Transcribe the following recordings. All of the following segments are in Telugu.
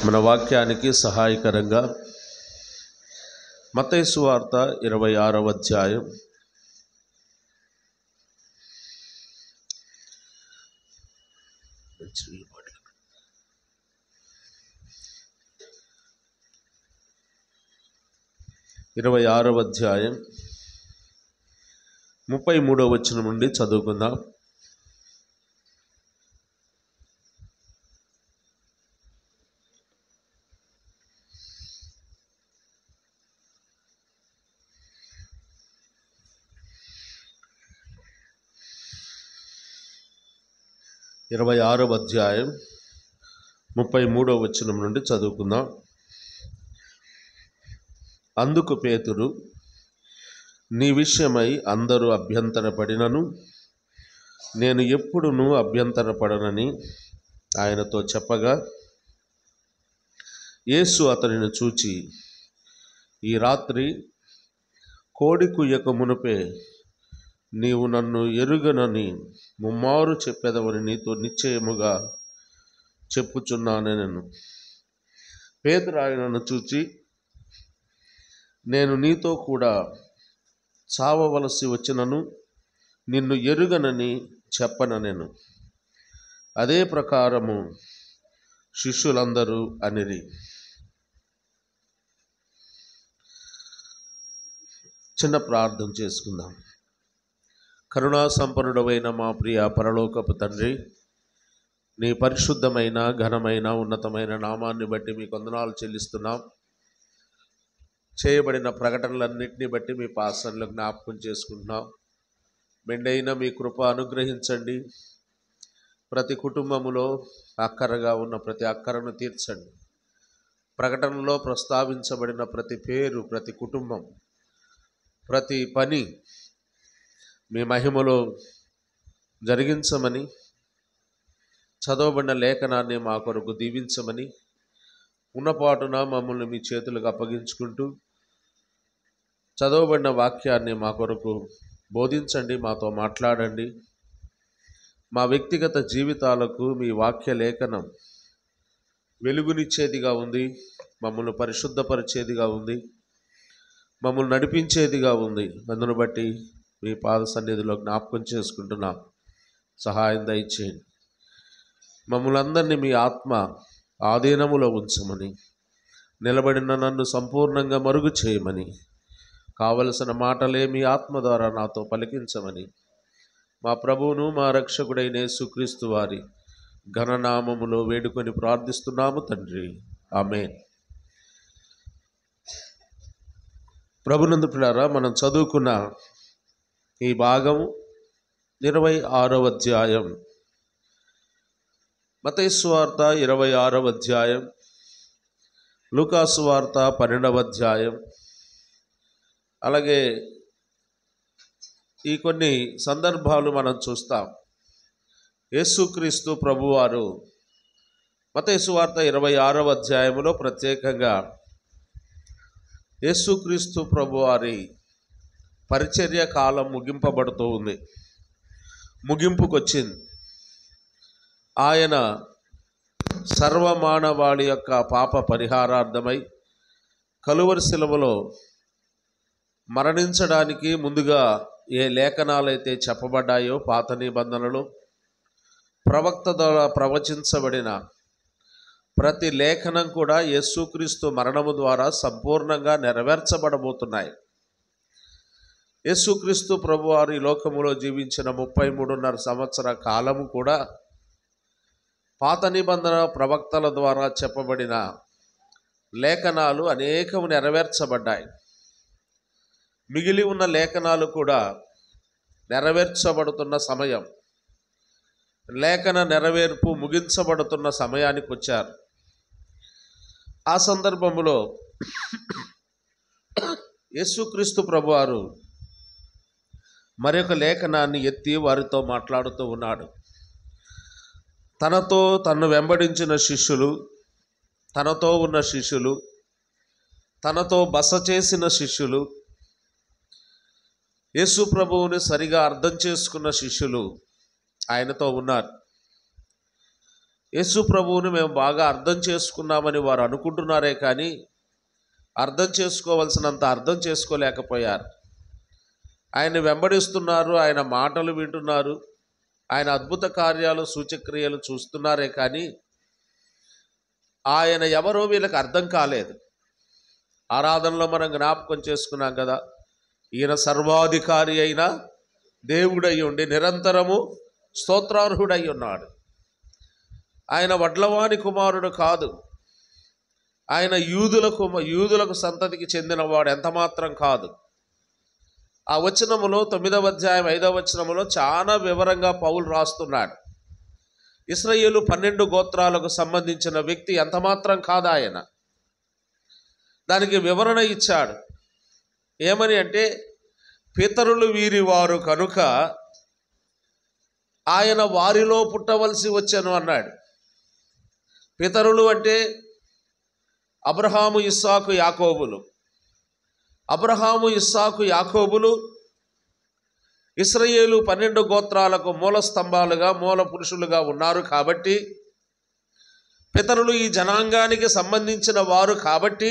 మన వాక్యానికి సహాయకరంగా మత్తయి సువార్త 26వ అధ్యాయం 33వ వచనం నుండి చదువుకుందాం. అధ్యాయం 33వ వచనం నుండి చదువుకుందాం. అందుకు పేతురు, నీ విషయమై అందరూ అభ్యంతరపడినను నేను ఎప్పుడునూ అభ్యంతరపడనని ఆయనతో చెప్పగా, యేసు అతనిని చూచి, ఈ రాత్రి కోడి కుయ్యక మునుపే నీవు నన్ను ఎరుగనని ముమ్మారు చెప్పెదవని నీతో నిశ్చయముగా చెప్పుచున్నానెను. పేతురు ఆయనను చూచి, నేను నీతో కూడా చావవలసి వచ్చినను నిన్ను ఎరుగనని చెప్పననెను. అదే ప్రకారము శిష్యులందరూ అనిరి. చిన్న ప్రార్థన చేసుకుందాం. కరుణా సంపన్నుడవైన మా ప్రియ పరలోకపు తండ్రి, నీ పరిశుద్ధమైన ఘనమైన ఉన్నతమైన నామాన్ని బట్టి మీకు వందనాలు చెల్లిస్తున్నాం. చేయబడిన ప్రకటనలన్నింటినీ బట్టి మీ పాసనలు జ్ఞాపకం చేసుకుంటున్నాం. మెండైన మీ కృప అనుగ్రహించండి. ప్రతి కుటుంబములో అక్కరగా ఉన్న ప్రతి అక్కరను తీర్చండి. ప్రకటనలో ప్రస్తావించబడిన ప్రతి పేరు, ప్రతి కుటుంబం, ప్రతి పని మీ మహిమలో జరిగించమని, చదవబడిన లేఖనాన్ని మా కొరకు దీవించమని ఉన్నపాటున మమ్మల్ని మీ చేతులకు అప్పగించుకుంటూ చదవబడిన వాక్యాన్ని మా కొరకు బోధించండి, మాతో మాట్లాడండి. మా వ్యక్తిగత జీవితాలకు మీ వాక్య లేఖనం వెలుగునిచ్చేదిగా ఉంది, మమ్మల్ని పరిశుద్ధపరిచేదిగా ఉంది, మమ్మల్ని నడిపించేదిగా ఉంది. అందును బట్టి మీ పాద సన్నిధిలో జ్ఞాపకం చేసుకుంటున్నాం. సహాయం దయచేయండి. మమ్మల్ని అందరినీ మీ ఆత్మ ఆధీనములో ఉంచమని, నిలబడిన నన్ను సంపూర్ణంగా మరుగు చేయమని, కావలసిన మాటలే మీ ఆత్మ ద్వారా నాతో పలికించమని మా ప్రభువును మా రక్షకుడైన యేసుక్రీస్తు వారి ఘననామములో వేడుకొని ప్రార్థిస్తున్నాము తండ్రి. ఆమేన్. ప్రభునందు ప్రియులారా, మనం చదువుకున్న ఈ భాగము 26వ అధ్యాయం, మత్తయి సువార్త 26వ అధ్యాయం, లూకా సువార్త 12వ అధ్యాయం, అలాగే ఈ కొన్ని సందర్భాలు మనం చూస్తాం. యేసుక్రీస్తు ప్రభువారు మత్తయి సువార్త 26వ అధ్యాయంలో ప్రత్యేకంగా యేసుక్రీస్తు ప్రభువారి పరిచర్య కాలం ముగింపబడుతూ ఉంది, ముగింపుకొచ్చింది. ఆయన సర్వమానవాళి యొక్క పాప పరిహారార్థమై కలువరి శిలువలో మరణించడానికి ముందుగా ఏ లేఖనాలైతే చెప్పబడ్డాయో, పాత నిబంధనలు ప్రవక్త ద్వారా ప్రవచించబడిన ప్రతి లేఖనం కూడా యేసుక్రీస్తు మరణము ద్వారా సంపూర్ణంగా నెరవేర్చబడబోతున్నాయి. యేసుక్రీస్తు ప్రభువారు ఈ లోకములో జీవించిన 33.5 సంవత్సర కాలము కూడా పాత నిబంధన ప్రవక్తల ద్వారా చెప్పబడిన లేఖనాలు అనేకము నెరవేర్చబడ్డాయి. మిగిలి ఉన్న లేఖనాలు కూడా నెరవేర్చబడుతున్న సమయం, లేఖన నెరవేర్పు ముగించబడుతున్న సమయానికి వచ్చారు. ఆ సందర్భంలో యేసుక్రీస్తు ప్రభువారు మరొక లేఖనాన్ని ఎత్తి వారితో మాట్లాడుతూ ఉన్నాడు. తనతో తన్ను వెంబడించిన శిష్యులు, తనతో ఉన్న శిష్యులు, తనతో బస చేసిన శిష్యులు, యేసు ప్రభువుని సరిగా అర్థం చేసుకున్న శిష్యులు ఆయనతో ఉన్నారు. యేసు ప్రభువుని మేము బాగా అర్థం చేసుకున్నామని వారు అనుకుంటున్నారే కానీ అర్థం చేసుకోవలసినంత అర్థం చేసుకోలేకపోయారు. ఆయన్ని వెంబడిస్తున్నారు, ఆయన మాటలు వింటున్నారు, ఆయన అద్భుత కార్యాలు సూచక్రియలు చూస్తున్నారే కానీ ఆయన ఎవరో వీళ్ళకి అర్థం కాలేదు. ఆరాధనలో మనం జ్ఞాపకం చేసుకున్నాం కదా, ఈయన సర్వాధికారి అయిన దేవుడై ఉండి నిరంతరము స్తోత్రార్హుడై ఉన్నాడు. ఆయన వడ్లవాని కుమారుడు కాదు, ఆయన యూదులకు సంతతికి చెందినవాడు ఎంతమాత్రం కాదు. ఆ వచనములో 9వ అధ్యాయం 5వ వచనములో చాలా వివరంగా పౌలు రాస్తున్నాడు. ఇశ్రాయేలు 12 గోత్రాలకు సంబంధించిన వ్యక్తి ఎంతమాత్రం కాదు ఆయన. దానికి వివరణ ఇచ్చాడు. ఏమని అంటే, పితరులు వీరి వారు కనుక ఆయన వారిలో పుట్టవలసి వచ్చెను అన్నాడు. పితరులు అంటే అబ్రహాము, ఇస్సాకు, యాకోబులు. అబ్రహాము, ఇస్సాకు, యాకోబులు ఇశ్రాయేలు 12 గోత్రాలకు మూల స్తంభాలుగా మూల పురుషులుగా ఉన్నారు కాబట్టి, పితరులు ఈ జనాంగానికి సంబంధించిన వారు కాబట్టి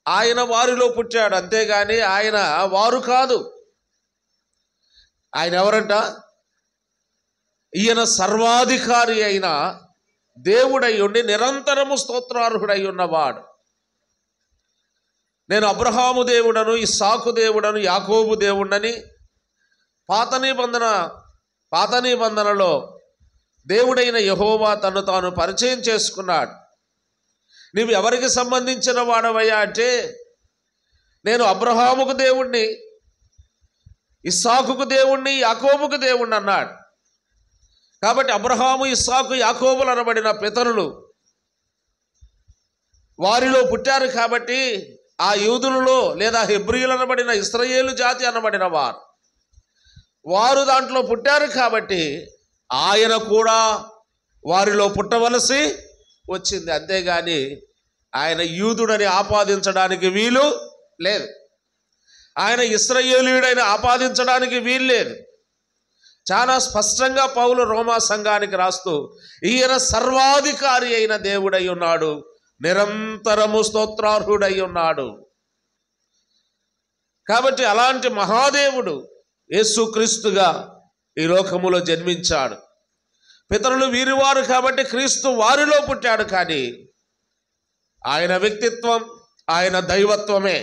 ఆయన వారిలో పుట్టాడు. అంతేగాని ఆయన వారు కాదు. ఆయన ఎవరంట? ఈయన సర్వాధికారి అయిన దేవుడై ఉండి నిరంతరము స్తోత్రార్హుడై ఉన్నవాడు. నేను అబ్రహాము దేవుడను, ఇస్సాకు దేవుడను, యాకోబు దేవుడని పాత నిబంధనలో దేవుడైన యెహోవా తను తాను పరిచయం చేసుకున్నాడు. నీవు ఎవరికి సంబంధించిన వాడవయ్యా అంటే, నేను అబ్రహాముకు దేవుణ్ణి, ఇస్సాకుకు దేవుణ్ణి, యాకోబుకు దేవుణ్ణి అన్నాడు. కాబట్టి అబ్రహాము, ఇస్సాకు, యాకోబులు అనబడిన పితరులు వారిలో పుట్టారు కాబట్టి ఆ యూదులలో లేదా హెబ్రీయులు అనబడిన ఇశ్రాయేలు జాతి అనబడిన వారు దాంట్లో పుట్టారు కాబట్టి ఆయన కూడా వారిలో పుట్టవలసి వచ్చింది. అంతేగాని ఆయన యూదుడని ఆపాదించడానికి వీలు లేదు, ఆయన ఇశ్రాయేలీయుడని ఆపాదించడానికి వీలు లేదు. చాలా స్పష్టంగా పౌలు రోమా సంఘానికి రాస్తూ ఈయన సర్వాధికారి అయిన దేవుడై ఉన్నాడు, నిరంతరము స్తోత్రార్హుడై ఉన్నాడు. కాబట్టి అలాంటి మహాదేవుడు యేసుక్రీస్తుగా ఈ లోకములో జన్మించాడు. పితరులు వీరివారు కాబట్టి క్రీస్తు వారిలో పుట్టాడు. కానీ ఆయన వ్యక్తిత్వం, ఆయన దైవత్వమే.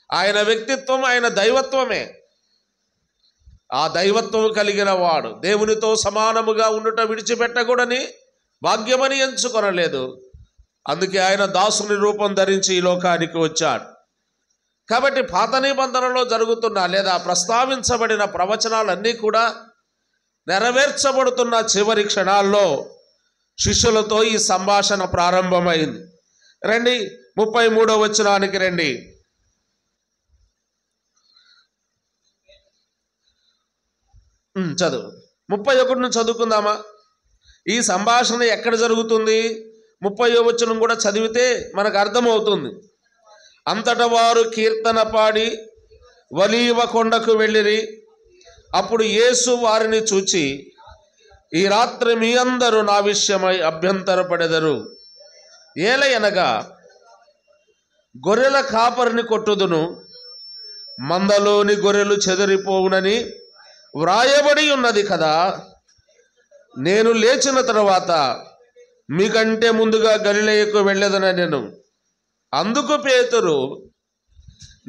ఆయన వ్యక్తిత్వం, ఆయన దైవత్వమే. ఆ దైవత్వం కలిగిన వాడు దేవునితో సమానముగా ఉండుట విడిచిపెట్టకూడని భాగ్యమని ఎంచుకొనలేదు. అందుకే ఆయన దాసుని రూపం ధరించి ఈ లోకానికి వచ్చాడు. కాబట్టి పాత నిబంధనలో జరుగుతున్న లేదా ప్రస్తావించబడిన ప్రవచనాలన్నీ కూడా నెరవేర్చబడుతున్న చివరి క్షణాల్లో శిష్యులతో ఈ సంభాషణ ప్రారంభమైంది. రండి 33వ వచనానికి రండి. చదువు 31 చదువుకుందామా? ఈ సంభాషణ ఎక్కడ జరుగుతుంది? 30వ వచనం కూడా చదివితే మనకు అర్థమవుతుంది. అంతటా వారు కీర్తన పాడి ఒలీవ కొండకు వెళ్ళిరి. అప్పుడు యేసు వారిని చూచి, ఈ రాత్రి మీ అందరూ నా విషయమై అభ్యంతరపడెదరు. ఏలయనగా గొర్రెల కాపరిని కొట్టుదును, మందలోని గొర్రెలు చెదిరిపోవునని వ్రాయబడి ఉన్నది కదా. నేను లేచిన తర్వాత మీకంటే ముందుగా గలిలయకు వెళ్ళేదన నేను. అందుకు పేతురు,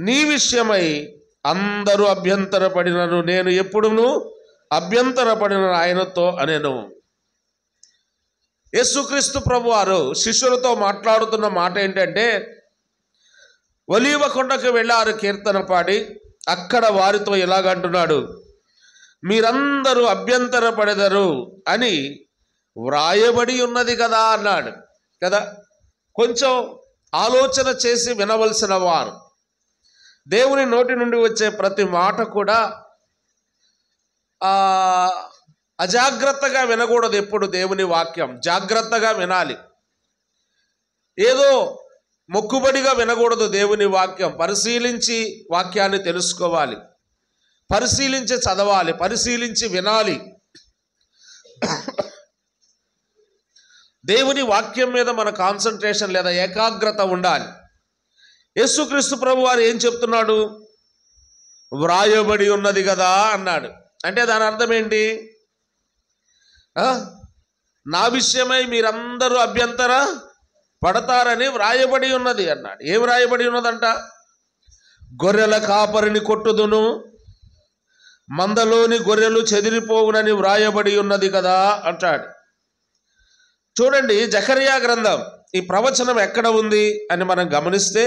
నీ విషయమై అందరూ అభ్యంతరపడినను నేను ఎప్పుడును అభ్యంతరపడిన ఆయనతో అనేను. యేసుక్రీస్తు ప్రభు వారు శిష్యులతో మాట్లాడుతున్న మాట ఏంటంటే, ఒలీవ కొండకు వెళ్ళారు కీర్తన పాడి. అక్కడ వారితో ఇలాగంటున్నాడు, మీరందరూ అభ్యంతరపడెదరు అని వ్రాయబడి ఉన్నది కదా అన్నాడు కదా. కొంచెం ఆలోచన చేసి వినవలసిన వారు, దేవుని నోటి నుండి వచ్చే ప్రతి మాట కూడా అజాగ్రత్తగా వినకూడదు. ఎప్పుడు దేవుని వాక్యం జాగ్రత్తగా వినాలి. ఏదో మొక్కుబడిగా వినకూడదు. దేవుని వాక్యం పరిశీలించి వాక్యాన్ని తెలుసుకోవాలి, పరిశీలించి చదవాలి, పరిశీలించి వినాలి. దేవుని వాక్యం మీద మన కాన్సన్ట్రేషన్ లేదా ఏకాగ్రత ఉండాలి. యేసుక్రీస్తు ప్రభు వారు ఏం చెప్తున్నాడు? వ్రాయబడి ఉన్నది కదా అన్నాడు. అంటే దాని అర్థం ఏంటి? నా విషయమై మీరందరూ అభ్యంతర పడతారని వ్రాయబడి ఉన్నది అన్నాడు. ఏం వ్రాయబడి ఉన్నదంట? గొర్రెల కాపరిని కొట్టుదును, మందలోని గొర్రెలు చెదిరిపోవునని వ్రాయబడి ఉన్నది కదా అంటాడు. చూడండి, జకర్యా గ్రంథం ఈ ప్రవచనం ఎక్కడ ఉంది అని మనం గమనిస్తే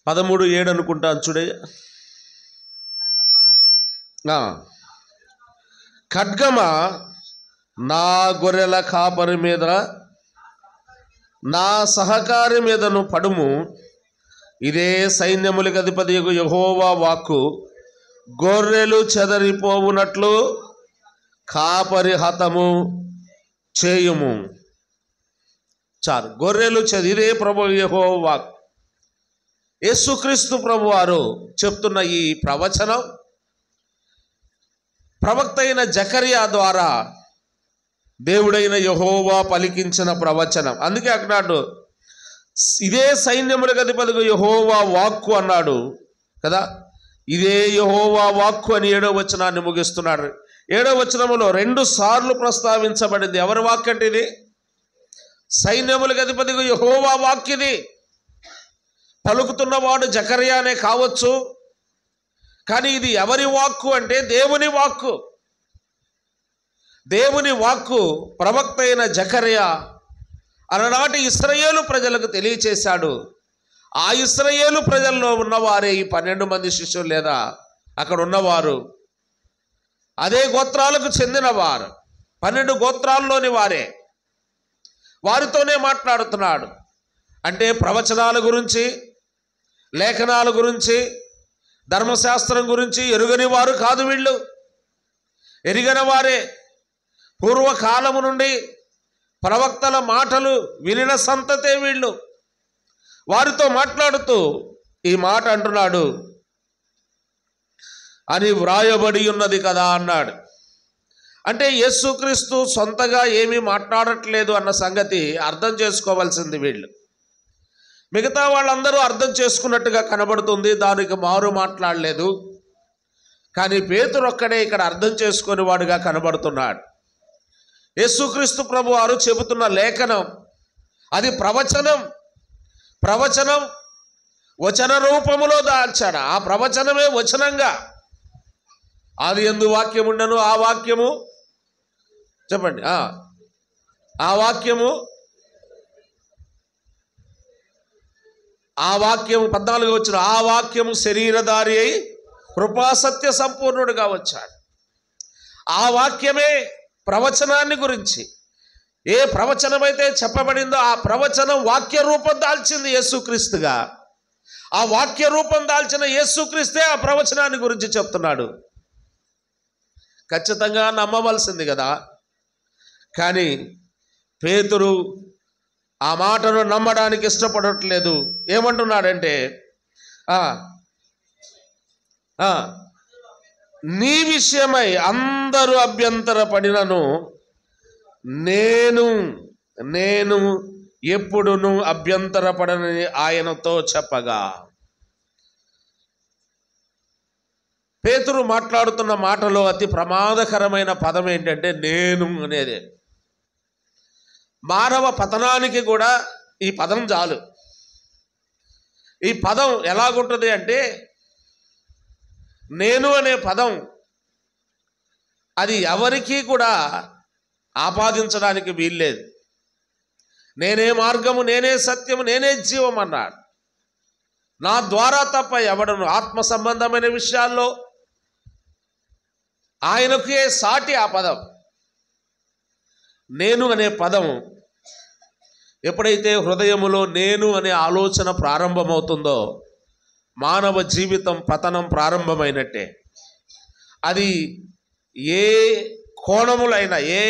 పదమూడు 7 అనుకుంటాను. చూడే, ఖడ్గమ నా గొర్రెల కాపరి మీద నా సహకారి మీదను పడుము, ఇదే సైన్యములకు అధిపతియగు యెహోవా వాక్కు, గొర్రెలు చెదరిపోవునట్లు కాపరి హతము చేయుము. చాలు, గొర్రెలు ఇదే ప్రభు యెహోవా వాక్కు. యేసుక్రీస్తు ప్రభు వారు చెప్తున్న ఈ ప్రవచనం ప్రవక్త అయిన జకర్యా ద్వారా దేవుడైన యెహోవా పలికించిన ప్రవచనం. అందుకే అన్నాడు, ఇదే సైన్యములకు అధిపతిగా యెహోవా వాక్కు అన్నాడు కదా. ఇదే యెహోవా వాక్కు అని 7వ వచనాన్ని ముగిస్తున్నాడు. 7వ వచనములో 2 సార్లు ప్రస్తావించబడింది. ఎవరి వాక్కు అంటే ఇది? సైన్యములకు అధిపతిగా యెహోవా వాక్కు. ఇది పలుకుతున్నవాడు జకర్యానే కావచ్చు, కానీ ఇది ఎవరి వాక్కు అంటే దేవుని వాక్కు. దేవుని వాక్కు ప్రవక్త అయిన జకర్యా అలనాటి ఇశ్రాయేలు ప్రజలకు తెలియచేశాడు. ఆ ఇశ్రాయేలు ప్రజల్లో ఉన్నవారే ఈ 12 మంది శిష్యులు, లేదా అక్కడ ఉన్నవారు అదే గోత్రాలకు చెందినవారు, 12 గోత్రాల్లోని వారే. వారితోనే మాట్లాడుతున్నాడు. అంటే ప్రవచనాల గురించి, లేఖనాల గురించి, ధర్మశాస్త్రం గురించి ఎరుగని వారు కాదు వీళ్ళు, ఎరిగిన వారే. పూర్వకాలము నుండి ప్రవక్తల మాటలు వినిన సంతతే వీళ్ళు. వారితో మాట్లాడుతూ ఈ మాట అంటున్నాడు, అని వ్రాయబడి ఉన్నది కదా అన్నాడు. అంటే యేసుక్రీస్తు సొంతగా ఏమీ మాట్లాడట్లేదు అన్న సంగతి అర్థం చేసుకోవాల్సింది వీళ్ళు. మిగతా వాళ్ళందరూ అర్థం చేసుకున్నట్టుగా కనబడుతుంది, దానికి మారు మాట్లాడలేదు. కానీ పేతురు ఒక్కడే ఇక్కడ అర్థం చేసుకుని వాడుగా కనబడుతున్నాడు. యేసుక్రీస్తు ప్రభు వారు చెబుతున్న లేఖనం అది ప్రవచనం. ప్రవచనం వచన రూపములో దాల్చాడు. ఆ ప్రవచనమే వచనంగా. ఆది యందు వాక్యం ఉండెను, ఆ వాక్యము చెప్పండి, ఆ వాక్యము 14వ వచనం, ఆ వాక్యము శరీరధారి అయి కృపాసత్య సంపూర్ణుడుగా వచ్చాడు. ఆ వాక్యమే ప్రవచనాన్ని గురించి, ఏ ప్రవచనమైతే చెప్పబడిందో ఆ ప్రవచనం వాక్య రూపం దాల్చింది యేసుక్రీస్తుగా. ఆ వాక్య రూపం దాల్చిన యేసుక్రీస్తే ఆ ప్రవచనాన్ని గురించి చెప్తున్నాడు. ఖచ్చితంగా నమ్మవలసింది కదా. కానీ పేతురు ఆ మాటను నమ్మడానికి ఇష్టపడట్లేదు. ఏమంటున్నాడంటే, నీ విషయమై అందరూ అభ్యంతర పడినను నేను ఎప్పుడును అభ్యంతరపడనని ఆయనతో చెప్పగా. పేతురు మాట్లాడుతున్న మాటలో అతి ప్రమాదకరమైన పదం ఏంటంటే నేను అనేది. మానవ పతనానికి కూడా ఈ పదం చాలు. ఈ పదం ఎలాగుంటుంది అంటే, నేను అనే పదం అది ఎవరికీ కూడా ఆపాదించడానికి వీల్లేదు. నేనే మార్గము, నేనే సత్యము, నేనే జీవం అన్నాడు. నా ద్వారా తప్ప ఎవడను ఆత్మ సంబంధమైన విషయాల్లో ఆయనకే సాటి ఆ పదం. నేను అనే పదం ఎప్పుడైతే హృదయములో నేను అనే ఆలోచన ప్రారంభమవుతుందో మానవ జీవితం పతనం ప్రారంభమైనట్టే. అది ఏ కోణములైనా, ఏ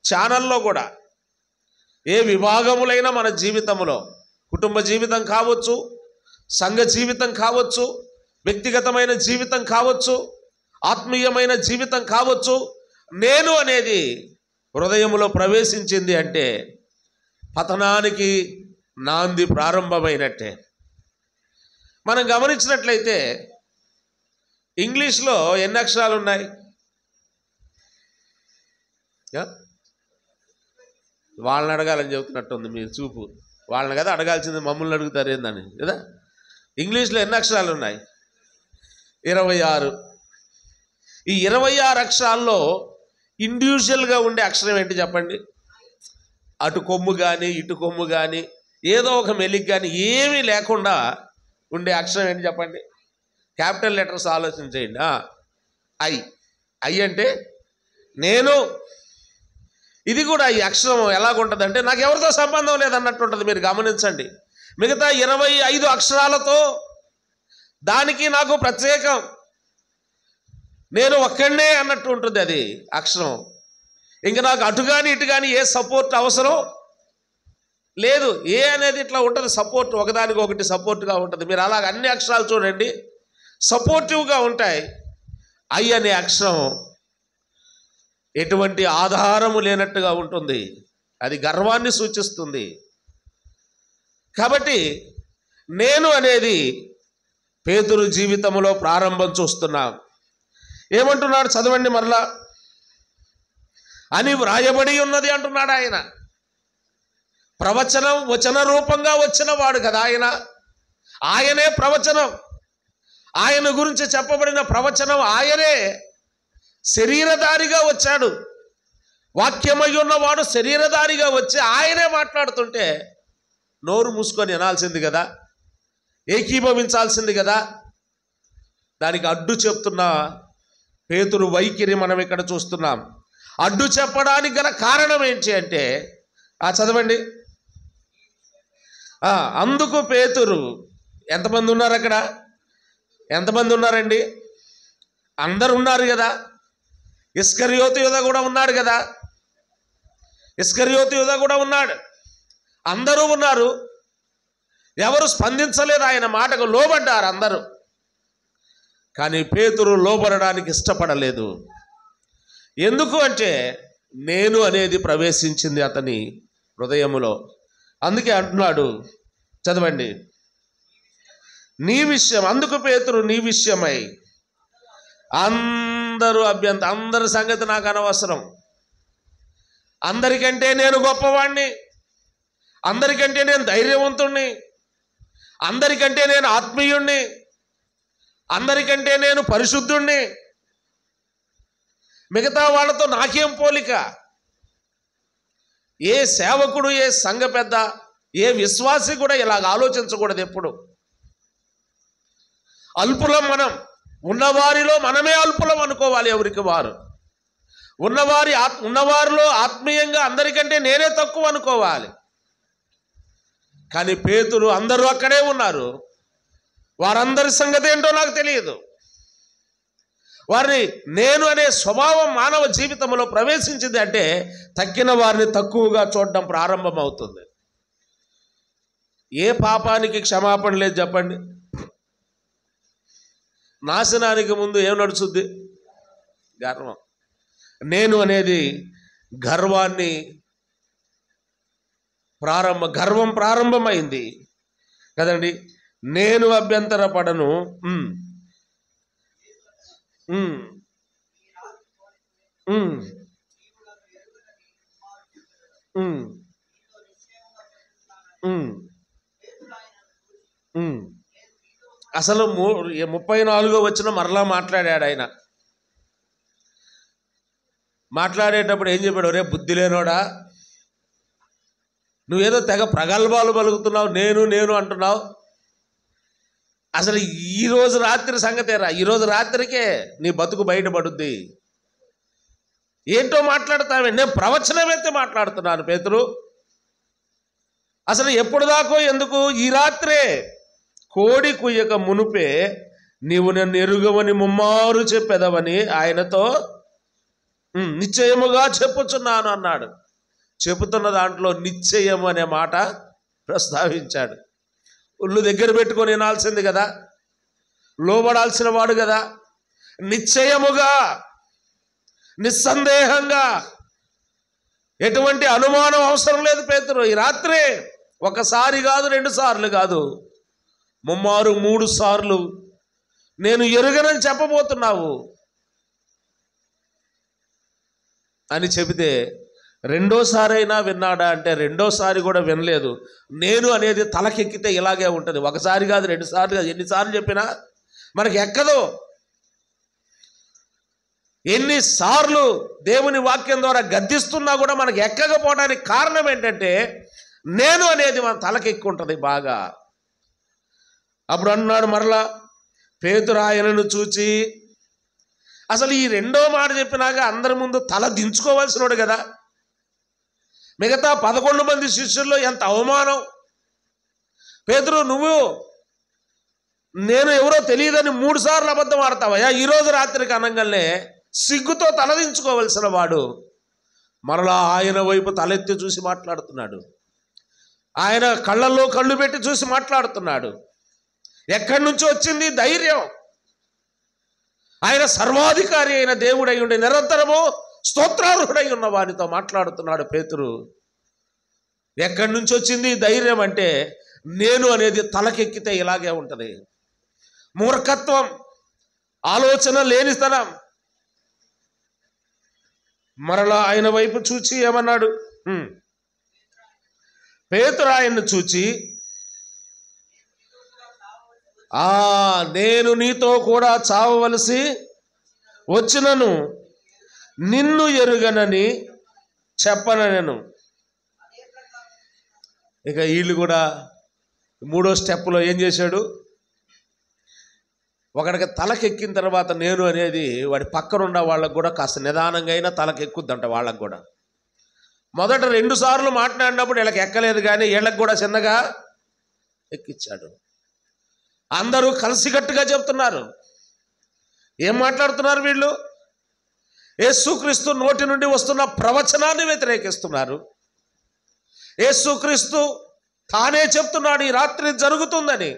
ఛానల్లో కూడా, ఏ విభాగములైనా మన జీవితంలో కుటుంబ జీవితం కావచ్చు, సంఘ జీవితం కావచ్చు, వ్యక్తిగతమైన జీవితం కావచ్చు, ఆత్మీయమైన జీవితం కావచ్చు. నేను అనేది హృదయంలో ప్రవేశించింది అంటే పతనానికి నాంది ప్రారంభమైనట్టే. మనం గమనించినట్లయితే ఇంగ్లీష్లో ఎన్ని అక్షరాలు ఉన్నాయి? వాళ్ళని అడగాలని చెబుతున్నట్టుంది మీ చూపు. వాళ్ళని కదా అడగాల్సింది, మమ్మల్ని అడుగుతారు ఏందని కదా. ఇంగ్లీష్లో ఎన్ని అక్షరాలు ఉన్నాయి? 26. ఈ 26 అక్షరాల్లో ఇండివిజువల్గా ఉండే అక్షరం ఏంటి చెప్పండి? అటు కొమ్ము కానీ ఇటు కొమ్ము కానీ ఏదో ఒక మెలిక్ కానీ ఏమీ లేకుండా ఉండే అక్షరం ఏంటి చెప్పండి? క్యాపిటల్ లెటర్స్ ఆలోచన చేయండి. ఐ అంటే నేను. ఇది కూడా ఈ అక్షరం ఎలాగుంటుంది అంటే నాకు ఎవరితో సంబంధం లేదన్నట్టు ఉంటుంది. మీరు గమనించండి, మిగతా 25 అక్షరాలతో దానికి నాకు ప్రత్యేకం, నేను ఒక్కడే అన్నట్టు ఉంటుంది అది అక్షరం. ఇంకా నాకు అటు కానీ ఇటు కానీ ఏ సపోర్ట్ అవసరం లేదు. ఏ అనేది ఇట్లా ఉంటుంది, సపోర్ట్, ఒకదానికి ఒకటి సపోర్ట్గా ఉంటుంది. మీరు అలాగ అన్ని అక్షరాలు చూడండి, సపోర్టివ్గా ఉంటాయి. ఐ అనే అక్షరం ఎటువంటి ఆధారము లేనట్టుగా ఉంటుంది, అది గర్వాన్ని సూచిస్తుంది. కాబట్టి నేను అనేది పేతురు జీవితంలో ప్రారంభం చూస్తున్నాం. ఏమంటున్నాడు చదవండి మరలా. అని వ్రాయబడి ఉన్నది అంటున్నాడు ఆయన. ప్రవచనం వచన రూపంగా వచ్చిన వాడు కదా ఆయన. ఆయనే ప్రవచనం. ఆయన గురించి చెప్పబడిన ప్రవచనం ఆయనే శరీరధారిగా వచ్చాడు. వాక్యమై ఉన్నవాడు శరీరధారిగా వచ్చి ఆయనే మాట్లాడుతుంటే నోరు మూసుకొని వినాల్సింది కదా, ఏకీభవించాల్సింది కదా. దానికి అడ్డు చెప్తున్న పేతురు వైఖరి మనం ఇక్కడ చూస్తున్నాం. అడ్డు చెప్పడానికి గల కారణం ఏంటి అంటే చదవండి. అందుకు పేతురు, ఎంతమంది ఉన్నారు అక్కడ? ఎంతమంది ఉన్నారండి? అందరు ఉన్నారు కదా. ఇస్కరియోతు యూదా కూడా ఉన్నాడు కదా. ఇస్కరియోతు యూదా కూడా ఉన్నాడు. అందరూ ఉన్నారు. ఎవరు స్పందించలేదు, ఆయన మాటకు లోబడ్డారు అందరూ. కానీ పేతురు లోబడడానికి ఇష్టపడలేదు. ఎందుకు అంటే నేను అనేది ప్రవేశించింది అతని హృదయములో. అందుకే అంటున్నాడు, చదవండి. నీ విషయం, అందుకు పేతురు నీ విషయమై అందరి సంగతి నాకు అనవసరం, అందరికంటే నేను గొప్పవాణ్ణి, అందరికంటే నేను ధైర్యవంతుణ్ణి, అందరికంటే నేను ఆత్మీయుణ్ణి, అందరికంటే నేను పరిశుద్ధుణ్ణి, మిగతా వాళ్ళతో నాకేం పోలిక? ఏ సేవకుడు, ఏ సంఘ పెద్ద, ఏ విశ్వాసి కూడా ఇలాగ ఆలోచించకూడదు ఎప్పుడు. అల్పులం మనం, ఉన్నవారిలో మనమే అల్పులం అనుకోవాలి. ఎవరికి వారు ఉన్నవారిలో ఆత్మీయంగా అందరికంటే నేనే తక్కువ అనుకోవాలి. కానీ పేతురు అందరూ అక్కడే ఉన్నారు. వారందరి సంగతి ఏంటో నాకు తెలియదు. వారిని నేను అనే స్వభావం మానవ జీవితంలో ప్రవేశించింది అంటే తక్కిన వారిని తక్కువగా చూడడం ప్రారంభమవుతుంది. ఏ పాపానికి క్షమాపణ లేదు చెప్పండి? నాశనానికి ముందు ఏం నడుచుద్ది? గర్వం. నేను అనేది గర్వం ప్రారంభమైంది కదండి. నేను అభ్యంతరపడను. అసలు 34వ వచనం మరలా మాట్లాడాడు ఆయన. మాట్లాడేటప్పుడు ఏం చెప్పాడు? రే బుద్ధి లేనోడా, నువ్వేదో తెగ ప్రగల్భాలు పలుకుతున్నావు, నేను నేను అంటున్నావు. అసలు ఈరోజు రాత్రి సంగతేరా, ఈరోజు రాత్రికే నీ బతుకు బయటపడుద్ది. ఏంటో మాట్లాడతావే? నేను ప్రవచనం ఎత్తి మాట్లాడుతున్నాను పేతురు. అసలు ఎప్పుడు దాకో ఎందుకు? ఈ రాత్రే కోడి కుయ్యక మునుపే నీవు నన్ను ఎరుగవని ముమ్మారు చెప్పెదవని ఆయనతో నిశ్చయముగా చెప్పుచున్నాను అన్నాడు. చెబుతున్న దాంట్లో నిశ్చయం అనే మాట ప్రస్తావించాడు. ఒళ్ళు దగ్గర పెట్టుకొని వినాల్సింది కదా, లోబడాల్సిన వాడు కదా. నిశ్చయముగా, నిస్సందేహంగా, ఎటువంటి అనుమానం అవసరం లేదు పేతురు. ఈ రాత్రే ఒకసారి కాదు, 2 సార్లు కాదు, ముమ్మారు 3 సార్లు నేను ఎరుగనని చెప్పబోతున్నావు అని చెబితే, రెండోసారైనా విన్నాడా అంటే రెండోసారి కూడా వినలేదు. నేను అనేది తలకెక్కితే ఇలాగే ఉంటుంది. ఒకసారి కాదు, 2 సార్లు కాదు, ఎన్నిసార్లు చెప్పినా మనకి ఎక్కదు. ఎన్నిసార్లు దేవుని వాక్యం ద్వారా గద్దిస్తున్నా కూడా మనకి ఎక్కకపోవడానికి కారణం ఏంటంటే, నేను అనేది మన తలకెక్కుంటుంది బాగా. అప్పుడు అన్నాడు మరలా, పేతురు ఆయనను చూచి, అసలు ఈ రెండో మాట చెప్పినాక అందరి ముందు తల దించుకోవాల్సినోడు కదా. మిగతా 11 మంది శిష్యుల్లో ఎంత అవమానం. పేతురు, నువ్వు నేను ఎవరో తెలియదని 3 సార్లు అబద్ధం ఆడతావయ్యా, ఈరోజు రాత్రికి అనగానే సిగ్గుతో తలదించుకోవలసిన వాడు మరలా ఆయన వైపు తలెత్తి చూసి మాట్లాడుతున్నాడు. ఆయన కళ్ళల్లో కళ్ళు పెట్టి చూసి మాట్లాడుతున్నాడు. ఎక్కడి నుంచి వచ్చింది ధైర్యం? ఆయన సర్వాధికారి అయిన దేవుడై ఉండి నిరంతరము స్తోత్రార్హుడై ఉన్న వారితో మాట్లాడుతున్నాడు పేతురు. ఎక్కడి నుంచి వచ్చింది ధైర్యం అంటే, నేను అనేది తలకెక్కితే ఇలాగే ఉంటుంది. మూర్ఖత్వం, ఆలోచన లేనితనం. మరలా ఆయన వైపు చూచి ఏమన్నాడు? పేతురు ఆయన్ను చూచి, నేను నీతో కూడా చావవలసి వచ్చినను నిన్ను ఎరుగనని చెప్పనను. ఇక వీళ్ళు కూడా 3వ స్టెప్లో ఏం చేశాడు? ఒకడికి తలకెక్కిన తర్వాత నేను అనేది వాడి పక్కనున్న వాళ్ళకు కూడా కాస్త నిదానంగా అయినా తలకెక్కుద్దంట వాళ్ళకు కూడా. మొదట 2 సార్లు మాట్లాడినప్పుడు వీళ్ళకి ఎక్కలేదు, కానీ వీళ్ళకి కూడా చిన్నగా ఎక్కించాడు. అందరూ కలిసికట్టుగా చెప్తున్నారు. ఏం మాట్లాడుతున్నారు వీళ్ళు? యేసుక్రీస్తు నోటి నుండి వస్తున్న ప్రవచనాన్ని వ్యతిరేకిస్తున్నారు. యేసుక్రీస్తు తానే చెప్తున్నాడు ఈ రాత్రి జరుగుతుందని.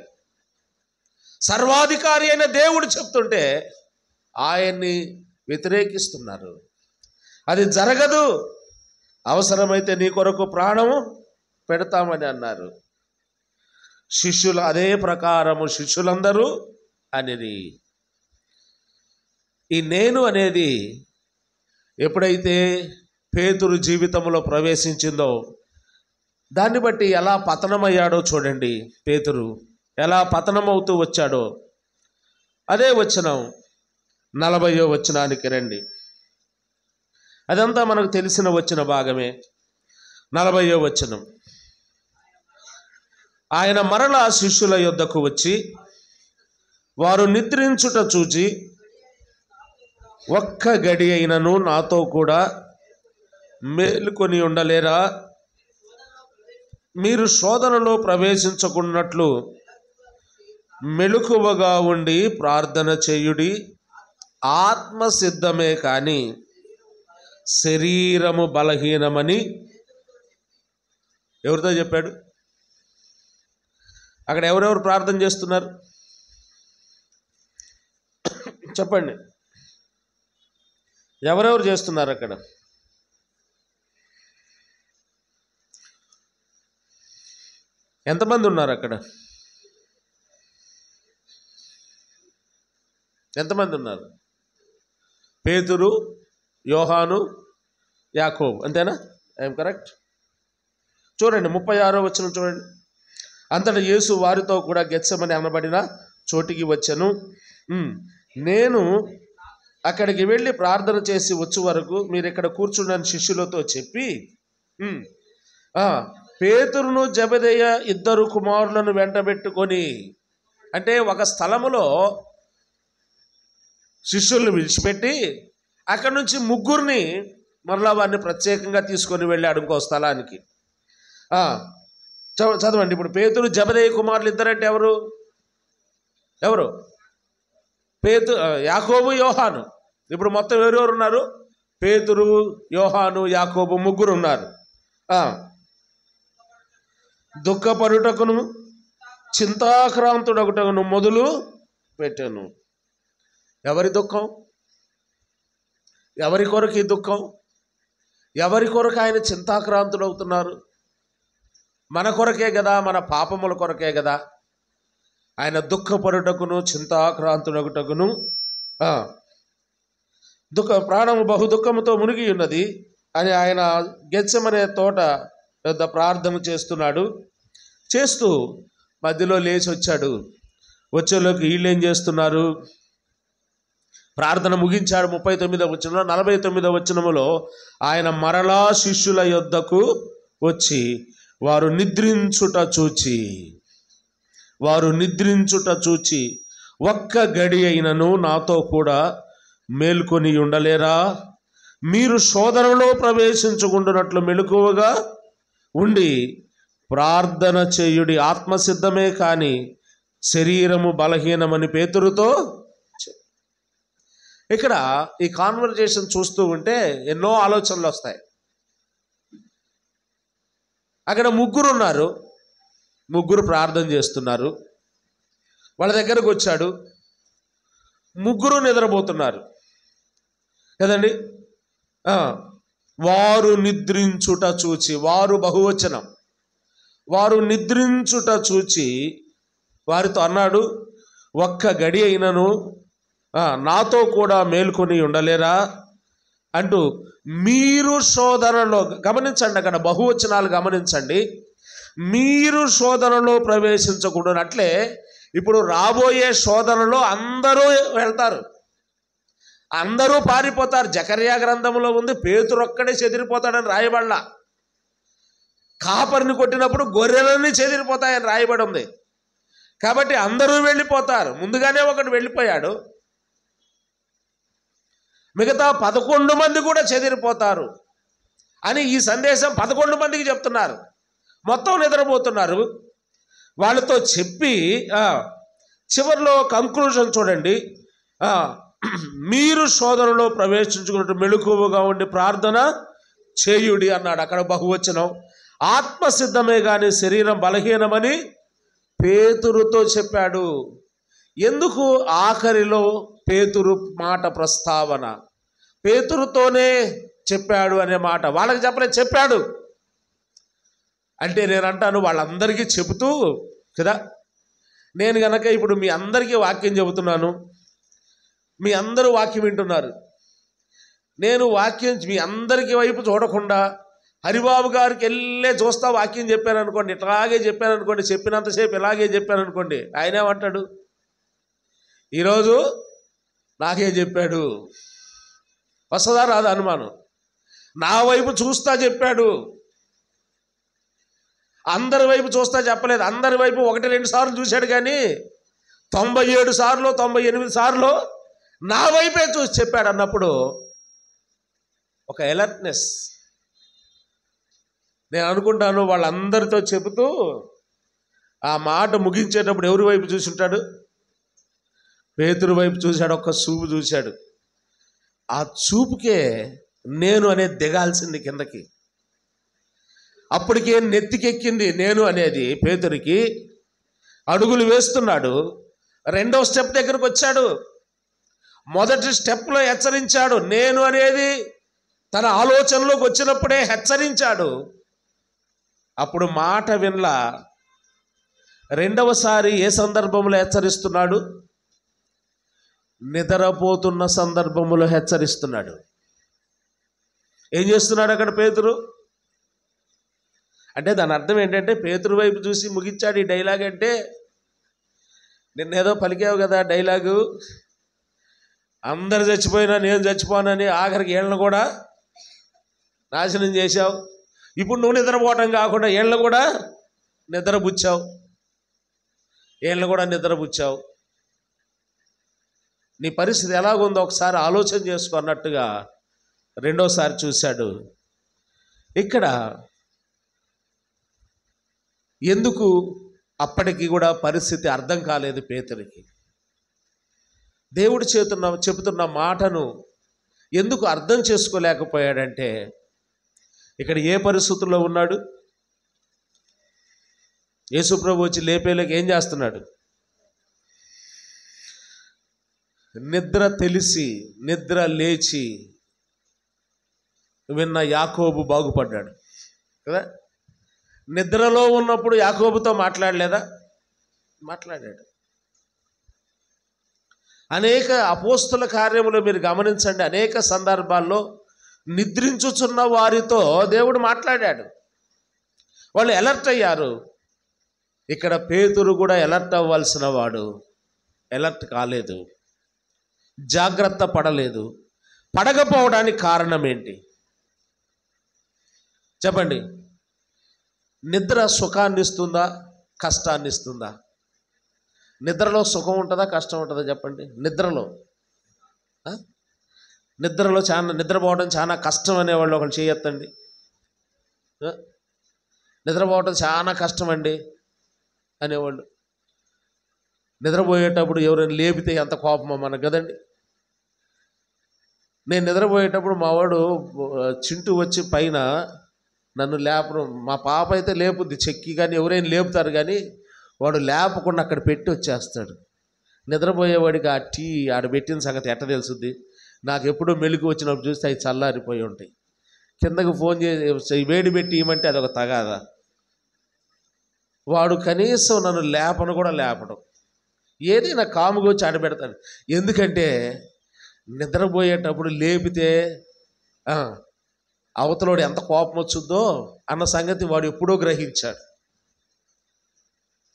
సర్వాధికారి అయిన దేవుడు చెప్తుంటే ఆయన్ని వ్యతిరేకిస్తున్నారు. అది జరగదు, అవసరమైతే నీ కొరకు ప్రాణము పెడతామని అన్నారు. శిష్యులు అదే ప్రకారము శిష్యులందరూ అనేది. ఈ నేను అనేది ఎప్పుడైతే పేతురు జీవితంలో ప్రవేశించిందో దాన్ని బట్టి ఎలా పతనమయ్యాడో చూడండి. పేతురు ఎలా పతనమవుతూ వచ్చాడో అదే వచనం 40వ వచనానికి రండి. అదంతా మనకు తెలిసిన వచ్చిన భాగమే. 40వ వచనం, ఆయన మరలా శిష్యుల యొద్దకు వచ్చి వారు నిద్రించుట చూచి, ఒక్క గడి అయినను నాతో కూడా మేలుకొని ఉండలేరా? మీరు శోధనలో ప్రవేశించకున్నట్లు మెలకువగా ఉండి ప్రార్థన చేయుడి. ఆత్మ సిద్ధమే కానీ శరీరము బలహీనమని ఎవరితో చెప్పాడు? అక్కడ ఎవరెవరు ప్రార్థన చేస్తున్నారు చెప్పండి? ఎవరెవరు చేస్తున్నారు అక్కడ? ఎంతమంది ఉన్నారు అక్కడ? ఎంతమంది ఉన్నారు? పేతురు, యోహాను, యాకోబు, అంతేనా? I'm correct? చూడండి 36వ వచనం చూడండి. అంతటా యేసు వారితో కూడా గెత్సెమని అనబడిన చోటికి వచ్చెను. నేను అక్కడికి వెళ్ళి ప్రార్థన చేసి వచ్చే వరకు మీరు ఇక్కడ కూర్చుండని శిష్యులతో చెప్పి, పేతురును జెబెదయి 2 కుమారులను వెంటబెట్టుకొని, అంటే ఒక స్థలములో శిష్యుల్ని విడిచిపెట్టి అక్కడి నుంచి 3 మరలా వారిని ప్రత్యేకంగా తీసుకొని వెళ్ళాడు ఇంకో స్థలానికి. చదవండి ఇప్పుడు. పేతురు జెబెదయి కుమారులు 2 అంటే ఎవరు? ఎవరు? యాకోబు, యోహాను. ఇప్పుడు మొత్తం ఎవరెవరు ఉన్నారు? పేతురు, యోహాను, యాకోబు 3 ఉన్నారు. దుఃఖపడుటకును చింతాక్రాంతుడొకటను మొదలు పెట్టాను. ఎవరి దుఃఖం? ఎవరి కొరకు ఈ దుఃఖం? ఎవరి కొరకు ఆయన చింతాక్రాంతుడవుతున్నారు? మన కొరకే కదా, మన పాపముల కొరకే కదా. ఆయన దుఃఖపడుటకును చింతాక్రాంతుడొకటకును ప్రాణము బహు దుఃఖముతో మునిగి ఉన్నది అని ఆయన గెత్సెమనే తోట పెద్ద ప్రార్థన చేస్తున్నాడు. చేస్తూ మధ్యలో లేచి వచ్చాడు. వచ్చేలోకి వీళ్ళు ఏం చేస్తున్నారు? ప్రార్థన ముగించాడు. 39వ వచనంలో 49వ వచనములో ఆయన మరలా శిష్యుల యొద్దకు వచ్చి వారు నిద్రించుట చూచి ఒక్క గడి అయినను నాతో కూడా మేల్కొని ఉండలేరా? మీరు శోధనలో ప్రవేశించుకుంటున్నట్లు మెలకువగా ఉండి ప్రార్థన చేయుడి. ఆత్మసిద్ధమే కానీ శరీరము బలహీనమని పేతురుతో. ఇక్కడ ఈ కాన్వర్జేషన్ చూస్తూ ఉంటే ఎన్నో ఆలోచనలు వస్తాయి. అక్కడ ముగ్గురు ఉన్నారు, ముగ్గురు ప్రార్థన చేస్తున్నారు. వాళ్ళ దగ్గరకు వచ్చాడు, ముగ్గురు నిద్రపోతున్నారు కదండి. వారు నిద్రించుట చూచి, వారు బహువచనం, వారు నిద్రించుట చూచి వారితో అన్నాడు, ఒక్క గడి అయినను నాతో కూడా మేల్కొని ఉండలేరా అంటూ. మీరు శోధనలో, గమనించండి, అక్కడ బహువచనాలు గమనించండి. మీరు శోధనలో ప్రవేశించకూడదు. అట్లే ఇప్పుడు రాబోయే శోధనలో అందరూ వెళ్తారు, అందరూ పారిపోతారు. జకర్యా గ్రంథంలో ఉంది, పేతురు ఒక్కడే చెదిరిపోతాడని రాయబడలా. కాపరిని కొట్టినప్పుడు గొర్రెలన్నీ చెదిరిపోతాయని రాయబడి ఉంది. కాబట్టి అందరూ వెళ్ళిపోతారు. ముందుగానే ఒకడు వెళ్ళిపోయాడు, మిగతా 11 మంది కూడా చెదిరిపోతారు అని ఈ సందేశం 11 మందికి చెప్తున్నారు. మొత్తం నిద్రపోతున్నారు. వాళ్ళతో చెప్పి చివరిలో కంక్లూజన్ చూడండి. మీరు శోధనలో ప్రవేశించుకున్నట్టు మెలకువగా ఉండి ప్రార్థన చేయుడి అన్నాడు. అక్కడ బహువచనం. ఆత్మసిద్ధమే కానీ శరీరం బలహీనమని పేతురుతో చెప్పాడు. ఎందుకు ఆఖరిలో పేతురు మాట ప్రస్తావన? పేతురుతోనే చెప్పాడు అనే మాట వాళ్ళకి చెప్పలేదు, చెప్పాడు అంటే నేను అంటాను వాళ్ళందరికీ చెబుతూ కదా. నేను గనక ఇప్పుడు మీ అందరికీ వాక్యం చెబుతున్నాను, మీ అందరూ వాక్యం వింటున్నారు. నేను వాక్యం మీ అందరికీ వైపు చూడకుండా హరిబాబు గారికి వెళ్ళే చూస్తా వాక్యం చెప్పాను అనుకోండి, ఇట్లాగే చెప్పాను అనుకోండి, చెప్పినంతసేపు ఇలాగే చెప్పాను అనుకోండి, ఆయన ఏమంటాడు? ఈరోజు నాకే చెప్పాడు. వస్తుందా రాదా అనుమానం? నా వైపు చూస్తా చెప్పాడు, అందరి వైపు చూస్తా చెప్పలేదు. అందరి వైపు 1-2 సార్లు చూశాడు, కానీ 97 సార్లు 98 సార్లు నా వైపే చూసి చెప్పాడు అన్నప్పుడు ఒక అలర్ట్నెస్. నేను అనుకుంటాను వాళ్ళందరితో చెబుతూ ఆ మాట ముగించేటప్పుడు ఎవరి వైపు చూసి ఉంటాడు? పేతురు వైపు చూశాడు. ఒక్క చూపు చూశాడు. ఆ చూపుకే నేను అనేది దిగాల్సింది కిందకి. అప్పటికే నెత్తికెక్కింది నేను అనేది పేతురికి. అడుగులు వేస్తున్నాడు. 2వ స్టెప్ దగ్గరకు వచ్చాడు. మొదటి స్టెప్లో హెచ్చరించాడు. నేను అనేది తన ఆలోచనలోకి వచ్చినప్పుడే హెచ్చరించాడు. అప్పుడు మాట వినలా. 2వసారి ఏ సందర్భంలో హెచ్చరిస్తున్నాడు? నిద్రపోతున్న సందర్భంలో హెచ్చరిస్తున్నాడు. ఏం చేస్తున్నాడు అక్కడ పేతురు? అంటే దాని అర్థం ఏంటంటే పేతురు వైపు చూసి ముగించాడు ఈ డైలాగ్. అంటే నిన్నేదో పలికావు కదా డైలాగు, అందరు చచ్చిపోయినా నేను చచ్చిపోనని ఆఖరికి ఏళ్ళను కూడా నాశనం చేశావు. ఇప్పుడు నువ్వు నిద్రపోవటం కాకుండా ఏళ్ళను కూడా నిద్రపుచ్చావు, నీ పరిస్థితి ఎలాగుందో ఒకసారి ఆలోచన చేసుకో అన్నట్టుగా 2వసారి చూశాడు. ఇక్కడ ఎందుకు అప్పటికి కూడా పరిస్థితి అర్థం కాలేదు పేతురికి? దేవుడు చెబుతున్న మాటను ఎందుకు అర్థం చేసుకోలేకపోయాడంటే ఇక్కడ ఏ పరిస్థితుల్లో ఉన్నాడు? యేసుప్రభు వచ్చి లేపేలోకి ఏం చేస్తున్నాడు? నిద్ర తెలిసి నిద్ర లేచి విన్న యాకోబు బాగుపడ్డాడు కదా. నిద్రలో ఉన్నప్పుడు యాకోబుతో మాట్లాడలేదా? మాట్లాడాడు. అనేక అపోస్తుల కార్యములు మీరు గమనించండి, అనేక సందర్భాల్లో నిద్రించుచున్న వారితో దేవుడు మాట్లాడాడు. వాళ్ళు అలర్ట్ అయ్యారు. ఇక్కడ పేతురు కూడా అలర్ట్ అవ్వాల్సిన వాడు అలర్ట్ కాలేదు, జాగ్రత్త పడలేదు. పడకపోవడానికి కారణం ఏంటి చెప్పండి? నిద్ర సుఖాన్ని ఇస్తుందా, కష్టాన్ని ఇస్తుందా? నిద్రలో సుఖం ఉంటుందా, కష్టం ఉంటుందా చెప్పండి? నిద్రలో నిద్రపోవడం చాలా కష్టం అనేవాళ్ళు ఒకళ్ళు చేయొద్దండి. నిద్రపోవడం చాలా కష్టం అండి అనేవాళ్ళు. నిద్రపోయేటప్పుడు ఎవరైనా లేపితే ఎంత కోపమో మనకు కదండి. నేను నిద్రపోయేటప్పుడు మా వాడు చింటూ వచ్చి పైన నన్ను లేపడం, మా పాప అయితే లేపుద్ది చెక్కి, కానీ ఎవరైనా లేపుతారు, కానీ వాడు లేపకుండా అక్కడ పెట్టి వచ్చేస్తాడు. నిద్రపోయేవాడికి ఆ టీ ఆడ పెట్టిన సంగతి ఎట్ట తెలుసుద్ది? నాకు ఎప్పుడో మెలుగు వచ్చినప్పుడు చూస్తే అవి చల్లారిపోయి ఉంటాయి. కిందకు ఫోన్ చేసి వేడి పెట్టి ఇవ్వమంటే అదొక తగాదా. వాడు కనీసం నన్ను లేపను కూడా లేపడం, ఏదైనా కాముగా వచ్చి ఆడబెడతాడు. ఎందుకంటే నిద్రపోయేటప్పుడు లేపితే అవతలోడు ఎంత కోపం వచ్చుద్దో అన్న సంగతి వాడు ఎప్పుడో గ్రహించాడు.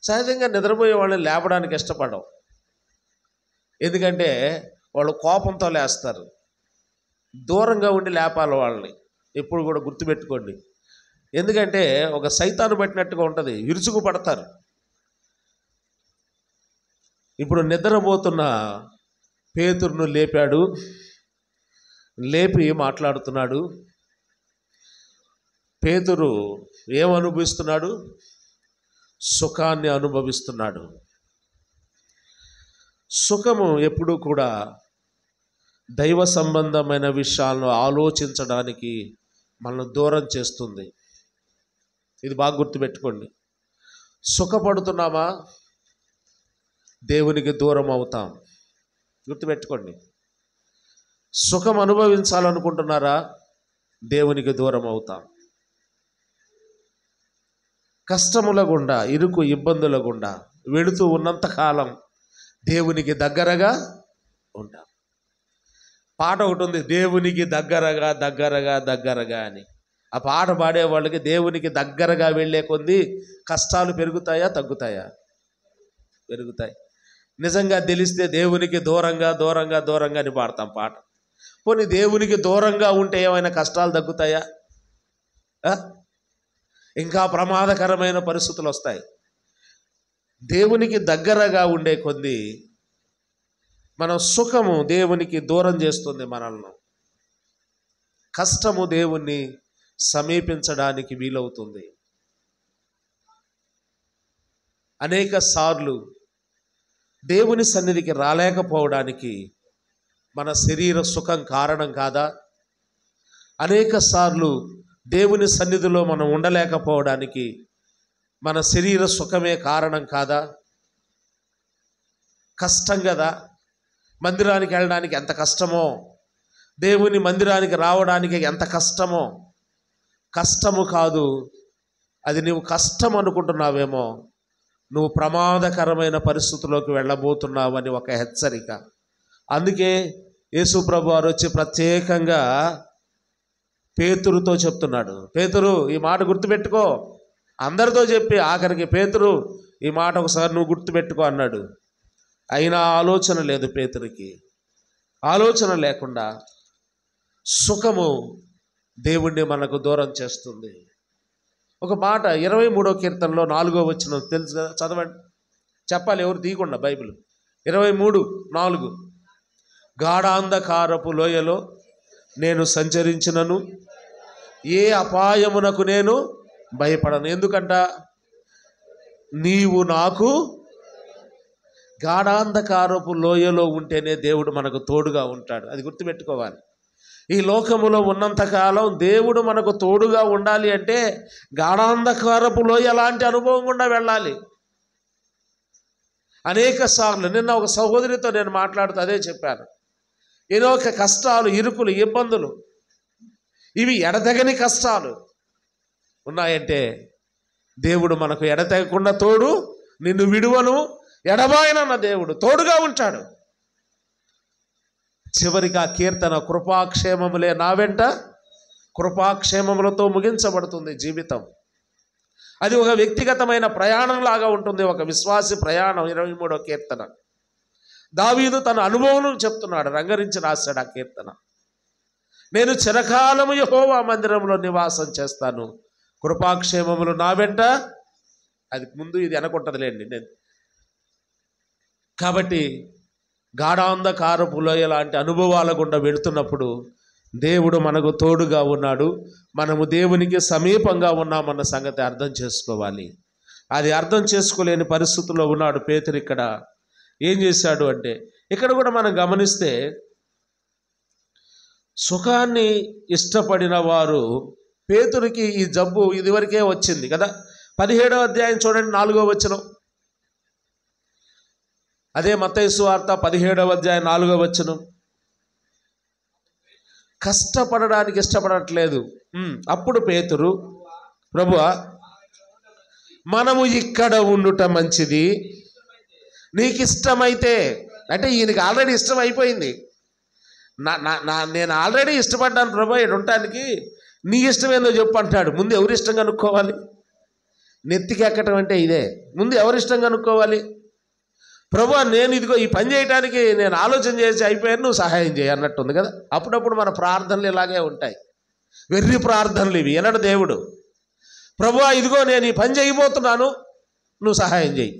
సహజంగా నిద్రపోయే వాళ్ళని లేపడానికి ఇష్టపడం, ఎందుకంటే వాళ్ళు కోపంతో లేస్తారు. దూరంగా ఉండి లేపాలి వాళ్ళని, ఎప్పుడు కూడా గుర్తుపెట్టుకోండి. ఎందుకంటే ఒక సైతాను పట్టినట్టుగా ఉంటుంది, విరుచుకు పడతారు. ఇప్పుడు నిద్రపోతున్న పేతురును లేపాడు, లేపి మాట్లాడుతున్నాడు. పేతురు ఏమనుభవిస్తున్నాడు? సుఖాన్ని అనుభవిస్తున్నాడు. సుఖము ఎప్పుడూ కూడా దైవ సంబంధమైన విషయాలను ఆలోచించడానికి మనల్ని దూరం చేస్తుంది. ఇది బాగా గుర్తుపెట్టుకోండి. సుఖపడుతున్నామా, దేవునికి దూరం అవుతాం. గుర్తుపెట్టుకోండి. సుఖం అనుభవించాలనుకుంటున్నారా, దేవునికి దూరం అవుతాం. కష్టముల గుండా, ఇరుకు ఇబ్బందుల గుండా వెళుతూ ఉన్నంతకాలం దేవునికి దగ్గరగా ఉంటాం. పాట ఒకటి ఉంది, దేవునికి దగ్గరగా దగ్గరగా దగ్గరగా అని. ఆ పాట పాడే వాళ్ళకి దేవునికి దగ్గరగా వెళ్ళే కొద్దీ కష్టాలు పెరుగుతాయా, తగ్గుతాయా? పెరుగుతాయి. నిజంగా తెలిస్తే దేవునికి దూరంగా దూరంగా దూరంగా అని పాడతాం పాట. పోనీ దేవునికి దూరంగా ఉంటే ఏమైనా కష్టాలు తగ్గుతాయా? ఇంకా ప్రమాదకరమైన పరిస్థితులు వస్తాయి. దేవునికి దగ్గరగా ఉండే కొద్దీ మన సుఖము దేవునికి దూరం చేస్తుంది మనల్ని. కష్టము దేవుణ్ణి సమీపించడానికి వీలవుతుంది. అనేక సార్లు దేవుని సన్నిధికి రాలేకపోవడానికి మన శరీర సుఖం కారణం కాదా? అనేక సార్లు దేవుని సన్నిధిలో మనం ఉండలేకపోవడానికి మన శరీర సుఖమే కారణం కాదా? కష్టం కదా. మందిరానికి వెళ్ళడానికి ఎంత కష్టమో, దేవుని మందిరానికి రావడానికి ఎంత కష్టమో. కష్టము కాదు అది, నువ్వు కష్టం అనుకుంటున్నావేమో, నువ్వు ప్రమాదకరమైన పరిస్థితుల్లోకి వెళ్ళబోతున్నావని ఒక హెచ్చరిక. అందుకే యేసు ప్రభు వారు వచ్చి ప్రత్యేకంగా పేతురుతో చెప్తున్నాడు, పేతురు ఈ మాట గుర్తుపెట్టుకో. అందరితో చెప్పి ఆఖరికి పేతురు ఈ మాట ఒకసారి నువ్వు గుర్తుపెట్టుకో అన్నాడు. అయినా ఆలోచన లేదు పేతురికి. ఆలోచన లేకుండా సుఖము దేవుణ్ణి మనకు దూరం చేస్తుంది. ఒక మాట 23వ కీర్తనలో 4వ వచనం తెలుసు కదా, చదవండి. చెప్పాలి, ఎవరు తీయకుండా బైబిల్. 23:4 గాఢాంధకారపు లోయలో నేను సంచరించినను ఏ అపాయమునకు నేను భయపడను. ఎందుకంట? నీవు నాకు. గాఢాంధకారపు లోయలో ఉంటేనే దేవుడు మనకు తోడుగా ఉంటాడు. అది గుర్తుపెట్టుకోవాలి. ఈ లోకములో ఉన్నంతకాలం దేవుడు మనకు తోడుగా ఉండాలి అంటే గాఢాంధకారపు లోయ ఎలాంటి అనుభవం గుండా వెళ్ళాలి. అనేక సార్లు నిన్న ఒక సహోదరితో నేను మాట్లాడుతూ అదే చెప్పాను. ఏదో ఒక కష్టాలు, ఇరుకులు, ఇబ్బందులు, ఇవి ఎడతెగని కష్టాలు ఉన్నాయంటే దేవుడు మనకు ఎడతెగకుండా తోడు, నిన్ను విడువను ఎడబాయనన్న దేవుడు తోడుగా ఉంటాడు. చివరికి ఆ కీర్తన కృపాక్షేమములే నా వెంట, కృపాక్షేమములతో ముగించబడుతుంది జీవితం. అది ఒక వ్యక్తిగతమైన ప్రయాణం లాగా ఉంటుంది, ఒక విశ్వాసి ప్రయాణం. 23వ కీర్తన దావీదు తన అనుభవం చెప్తున్నాడు, రంగరించి రాశాడు ఆ కీర్తన. నేను చిరకాలము యెహోవా మందిరంలో నివాసం చేస్తాను, కృపాక్షేమములు నా వెంట. అది ముందు ఇది అనుకుంటుందిలేండి నేను. కాబట్టి గాఢాంధకారపు లోయ లాంటి అనుభవాల గుండా వెళుతున్నప్పుడు దేవుడు మనకు తోడుగా ఉన్నాడు, మనము దేవునికి సమీపంగా ఉన్నామన్న సంగతి అర్థం చేసుకోవాలి. అది అర్థం చేసుకోలేని పరిస్థితుల్లో ఉన్నాడు పేతురు. ఇక్కడ ఏం చేశాడు అంటే, ఇక్కడ కూడా మనం గమనిస్తే సుఖాన్ని ఇష్టపడిన వారు, పేతురికి ఈ జబ్బు ఇదివరకే వచ్చింది కదా. 17వ అధ్యాయం చూడండి, 4వ వచనం. అదే మత్తయి సువార్త 17వ అధ్యాయం 4వ వచనం. కష్టపడడానికి ఇష్టపడట్లేదు. అప్పుడు పేతురు, ప్రభువా మనము ఇక్కడ ఉండుట మంచిది, నీకు ఇష్టమైతే. అంటే ఈయనకి ఆల్రెడీ ఇష్టం అయిపోయింది. నేను ఆల్రెడీ ఇష్టపడ్డాను ప్రభు ఇక్కడ ఉండటానికి, నీ ఇష్టం ఏందో చెప్పు అంటాడు. ముందు ఎవరి ఇష్టం కనుక్కోవాలి? నెత్తికి ఎక్కటం అంటే ఇదే. ముందు ఎవరి ఇష్టం కనుక్కోవాలి? ప్రభు నేను ఇదిగో ఈ పని చేయడానికి నేను ఆలోచన చేసి అయిపోయాను, నువ్వు సహాయం చేయి అన్నట్టుంది కదా. అప్పుడప్పుడు మన ప్రార్థనలు ఇలాగే ఉంటాయి, వెర్రి ప్రార్థనలు ఇవి. ఎన్నడు దేవుడు, ప్రభు ఇదిగో నేను ఈ పని చేయబోతున్నాను, నువ్వు సహాయం చేయి.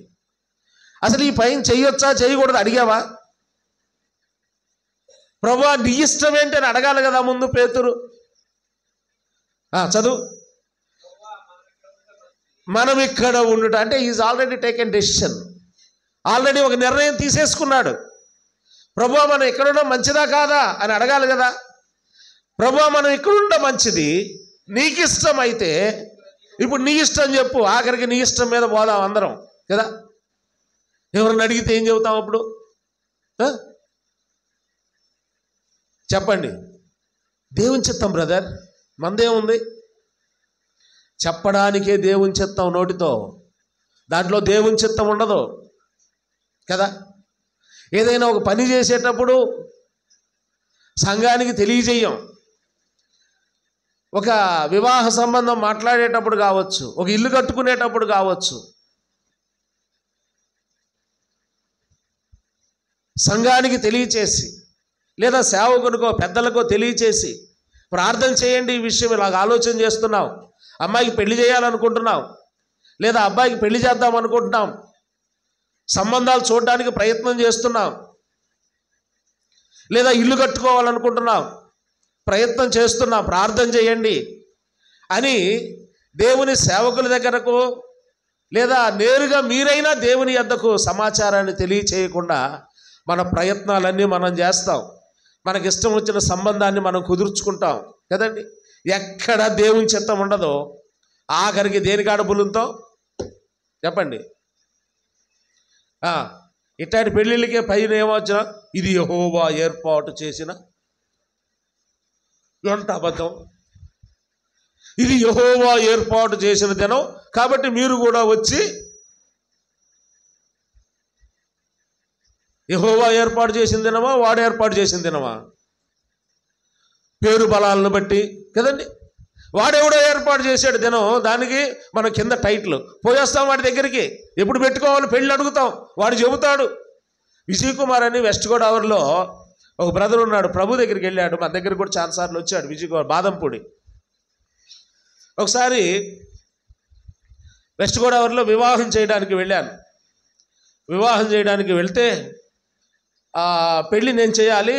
అసలు ఈ పని చేయొచ్చా చేయకూడదు అడిగావా? ప్రభు నీ ఇష్టం ఏంటి అని అడగాలి కదా ముందు పేతురు. చదువు. మనం ఇక్కడ ఉండుట అంటే is already taken decision, already ఒక నిర్ణయం తీసేసుకున్నాడు. ప్రభు మనం ఎక్కడుండడం మంచిదా కాదా అని అడగాలి కదా. ప్రభు మనం ఎక్కడుండడం మంచిది, నీకు ఇష్టం అయితే ఇప్పుడు నీ ఇష్టం చెప్పు. ఆఖరికి నీ ఇష్టం మీద పోదాం అందరం కదా. ఎవరిని అడిగితే ఏం చెబుతాం అప్పుడు? చెప్పండి. దేవుని చిత్తం బ్రదర్, మందేముంది? చెప్పడానికే దేవుని చిత్తం నోటితో, దాంట్లో దేవుని చిత్తం ఉండదు కదా. ఏదైనా ఒక పని చేసేటప్పుడు సంఘానికి తెలియజేయం. ఒక వివాహ సంబంధం మాట్లాడేటప్పుడు కావచ్చు, ఒక ఇల్లు కట్టుకునేటప్పుడు కావచ్చు, సంఘానికి తెలియచేసి, లేదా సేవకునికో పెద్దలకో తెలియచేసి ప్రార్థన చేయండి, ఈ విషయం ఇలాగ ఆలోచన చేస్తున్నాం, అమ్మాయికి పెళ్లి చేయాలనుకుంటున్నాం, లేదా అబ్బాయికి పెళ్లి చేద్దాం అనుకుంటున్నాం, సంబంధాలు చూడడానికి ప్రయత్నం చేస్తున్నాం, లేదా ఇల్లు కట్టుకోవాలనుకుంటున్నాం, ప్రయత్నం చేస్తున్నాం, ప్రార్థన చేయండి అని దేవుని సేవకుల దగ్గరకు లేదా నేరుగా మీరైనా దేవుని యొద్దకు సమాచారాన్ని తెలియచేయకుండా మన ప్రయత్నాలన్నీ మనం చేస్తాం. మనకి ఇష్టం వచ్చిన సంబంధాన్ని మనం కుదుర్చుకుంటాం కదండి. ఎక్కడ దేవుని చిత్తం ఉండదో ఆఖరికి దేనికాడ బులుంతో చెప్పండి. ఇట్లాంటి పెళ్ళిళ్ళకే పైన ఏమొచ్చినా ఇది యెహోవా ఏర్పాటు చేసిన, ఎంత అబద్ధం. ఇది యెహోవా ఏర్పాటు చేసిన దినం కాబట్టి మీరు కూడా వచ్చి, యెహోవా ఏర్పాటు చేసిన దినమా వాడు ఏర్పాటు చేసిన దినమా? పేరు బలాలను బట్టి కదండి. వాడెవడో ఏర్పాటు చేసాడు దినం, దానికి మనం కింద టైటిల్ పోయేస్తాం వాడి దగ్గరికి. ఎప్పుడు పెట్టుకోవాలి పెళ్ళి అడుగుతాం, వాడు చెబుతాడు. విజయ్ కుమార్ అని వెస్ట్ గోదావరిలో ఒక బ్రదర్ ఉన్నాడు, ప్రభు దగ్గరికి వెళ్ళాడు. మన దగ్గర కూడా చాలాసార్లు వచ్చాడు విజయ్ కుమార్, బాదంపూడి. ఒకసారి వెస్ట్ గోదావరిలో వివాహం చేయడానికి వెళ్ళాను. వివాహం చేయడానికి వెళ్తే పెళ్ళి నేను చేయాలి.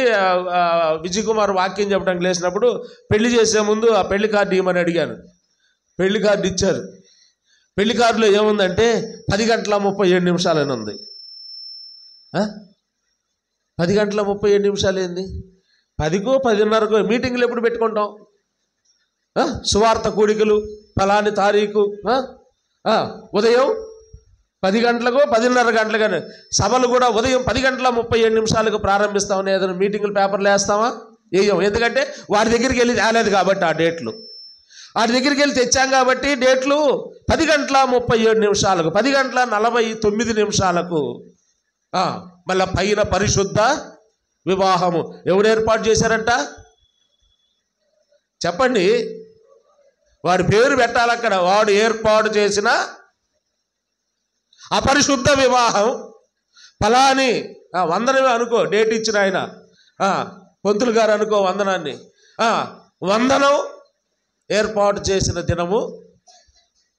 విజయ్ కుమార్ వాక్యం చెప్పడానికి లేచినప్పుడు పెళ్లి చేసే ముందు ఆ పెళ్లి కార్డు ఇవ్వమని అడిగాను. పెళ్లి కార్డు ఇచ్చారు. పెళ్లి కార్డులో ఏముందంటే 10:37 అని ఉంది. 10:37 ఏంది? 10కో 10:30కో మీటింగులు ఎప్పుడు పెట్టుకుంటాం? సువార్త కూడికలు ఫలాని తారీఖు ఉదయం 10 గంటలకు 10:30 గంటలకు. సభలు కూడా ఉదయం 10:37 ప్రారంభిస్తామని ఏదైనా మీటింగులు పేపర్లు వేస్తామా? వేయం. ఎందుకంటే వారి దగ్గరికి వెళ్ళి రాలేదు కాబట్టి ఆ డేట్లు. వారి దగ్గరికి వెళ్ళి తెచ్చాం కాబట్టి డేట్లు 10:37 10:49 మళ్ళీ పైన పరిశుద్ధ వివాహము ఎవరు ఏర్పాటు చేశారంట? చెప్పండి. వాడి పేరు పెట్టాలి అక్కడ. వాడు ఏర్పాటు చేసిన అపరిశుద్ధ వివాహం ఫలాని వందనమే అనుకో, డేట్ ఇచ్చిన ఆయన పంతులు గారు అనుకో వందనాన్ని. వందనం ఏర్పాటు చేసిన దినము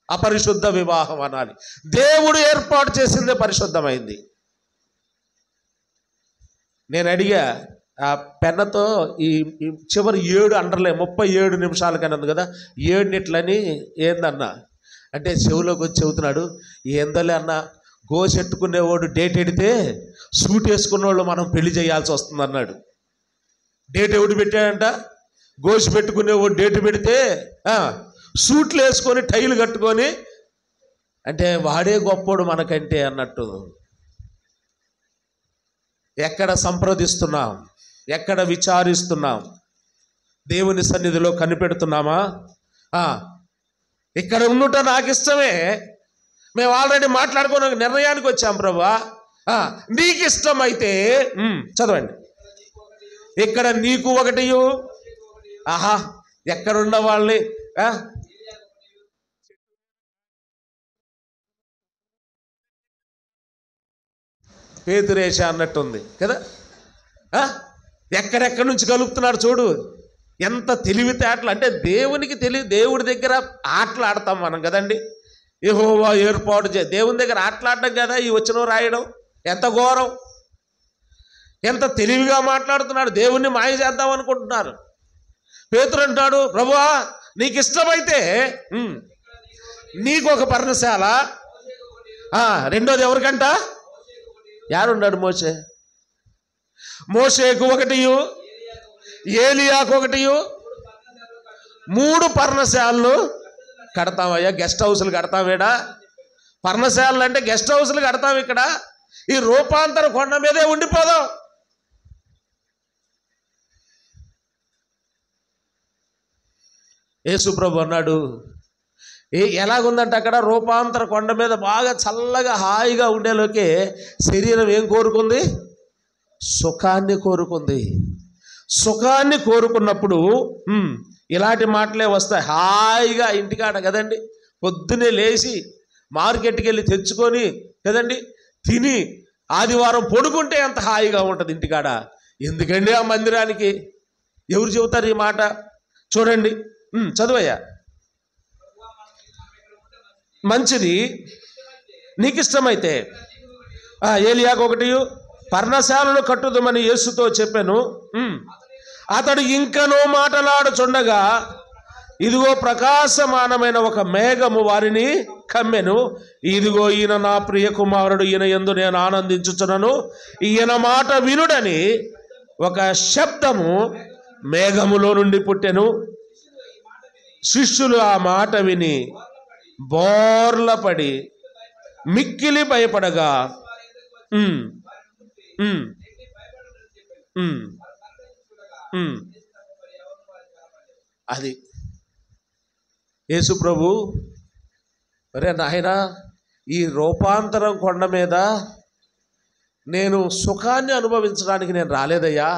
అపరిశుద్ధ వివాహం అనాలి. దేవుడు ఏర్పాటు చేసిందే పరిశుద్ధమైంది. నేను అడిగా ఆ పెన్నతో ఈ చివరి 7 అండర్లే 37 నిమిషాలకని ఉంది కదా, 7 ఏందన్నా అంటే చెవులోకి వచ్చి చెబుతున్నాడు. ఏందోలే అన్న, గోసెట్టుకునేవాడు డేట్ ఎడితే సూట్ వేసుకున్న వాళ్ళు మనం పెళ్లి చేయాల్సి వస్తుంది అన్నాడు. డేట్ ఎవడు పెట్టాడంట? గోసి పెట్టుకునేవాడు డేట్ పెడితే సూట్లు వేసుకొని టైలు కట్టుకొని, అంటే వాడే గొప్పోడు మనకంటే అన్నట్టు. ఎక్కడ సంప్రదిస్తున్నాం? ఎక్కడ విచారిస్తున్నాం? దేవుని సన్నిధిలో కనిపెడుతున్నామా? ఇక్కడ ఉండుట నాకు ఇష్టమే. మేము ఆల్రెడీ మాట్లాడుకున్న నిర్ణయానికి వచ్చాం. ప్రభువా నీకు ఇష్టమైతే చదవండి. ఇక్కడ నీకు ఒకటియు. ఎక్కడున్న వాళ్ళని పేతురేష అన్నట్టుంది కదా. ఎక్కడెక్కడి నుంచి కలుపుతున్నాడు చూడు. ఎంత తెలివితేటలు అంటే దేవునికి దేవుడి దగ్గర ఆటలు ఆడతాం మనం కదండి. యెహోవా ఏర్పాటు దేవుని దగ్గర ఆటలాడడం కదా ఈ వచనం రాయడం. ఎంత ఘోరం, ఎంత తెలివిగా మాట్లాడుతున్నాడు. దేవుణ్ణి మాయ చేద్దాం అనుకుంటున్నారు. పేతురు అంటాడు, ప్రభువా నీకు ఇష్టమైతే నీకు ఒక పర్ణశాల. రెండోది ఎవరికంట? యారున్నాడు? మోషేకు ఒకటియు, ఏలియాకు ఒకటియు, 3 పర్ణశాలలు కడతామయ్యా. గెస్ట్ హౌస్లు కడతామేడా? పర్ణశాలలు అంటే గెస్ట్ హౌస్లు కడతాం. ఇక్కడ ఈ రూపాంతర కొండ మీదే ఉండిపోదాం. యేసుప్రభు అన్నాడు, ఎలాగుందంటే అక్కడ రూపాంతర కొండ మీద బాగా చల్లగా హాయిగా ఉండేలోకే శరీరం ఏం కోరుకుంది? సుఖాన్ని కోరుకుంది. సుఖాన్ని కోరుకున్నప్పుడు ఇలాంటి మాటలే వస్తాయి. హాయిగా ఇంటికాడ కదండి, పొద్దునే లేచి మార్కెట్కి వెళ్ళి తెచ్చుకొని కదండి తిని ఆదివారం పడుకుంటే ఎంత హాయిగా ఉంటుంది ఇంటికాడ. ఎందుకండి ఆ మందిరానికి? ఎవరు చెబుతారు ఈ మాట? చూడండి, చదువయ్యా. మంచిది, నీకు ఇష్టమైతే. ఏలియాకు ఒకటియు, పర్ణశాలను కట్టుదమని యేసుతో చెప్పాను. అతడు ఇంకనూ మాటలాడుచుండగా ఇదిగో ప్రకాశమానమైన ఒక మేఘము వారిని కమ్మెను. ఇదిగో ఈయన నా ప్రియ కుమారుడు, ఈయన యందు నేను ఆనందించుచున్నాను, ఈయన మాట వినుడని ఒక శబ్దము మేఘములో నుండి పుట్టెను. శిష్యులు ఆ మాట విని బోర్లపడి మిక్కిలి భయపడగా అది యేసు ప్రభు, అరే నాయనా, ఈ రూపాంతరం కొండ మీద నేను సుఖాన్ని అనుభవించడానికి నేను రాలేదయ్యా.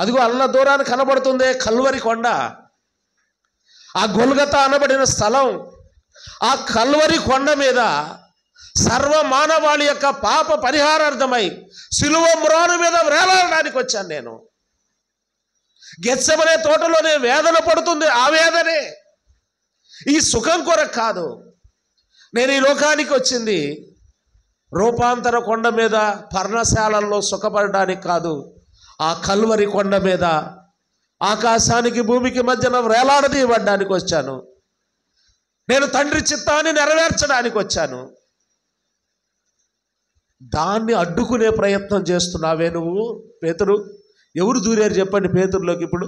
అదిగో అల్ల దూరాన్ని కనబడుతుందే కల్వరి కొండ, ఆ గొల్గత అనబడిన స్థలం. ఆ కల్వరి కొండ మీద సర్వ మానవాళి యొక్క పాప పరిహారార్థమై సిలువ మ్రాను మీద వేలాడడానికి వచ్చాను నేను. గెత్సెమనే తోటలోనే వేదన పడుతుంది, ఆ వేదనే. ఈ సుఖం కొరకు కాదు నేను ఈ లోకానికి వచ్చింది. రూపాంతర కొండ మీద పర్ణశాలల్లో సుఖపడడానికి కాదు, ఆ కల్వరి కొండ మీద ఆకాశానికి భూమికి మధ్యన వేలాడదీయబడ్డానికి వచ్చాను. నేను తండ్రి చిత్తాన్ని నెరవేర్చడానికి వచ్చాను. దాన్ని అడ్డుకునే ప్రయత్నం చేస్తున్నావే నువ్వు పేతురు. ఎవరు దూరారు చెప్పండి పేతురులోకి? ఇప్పుడు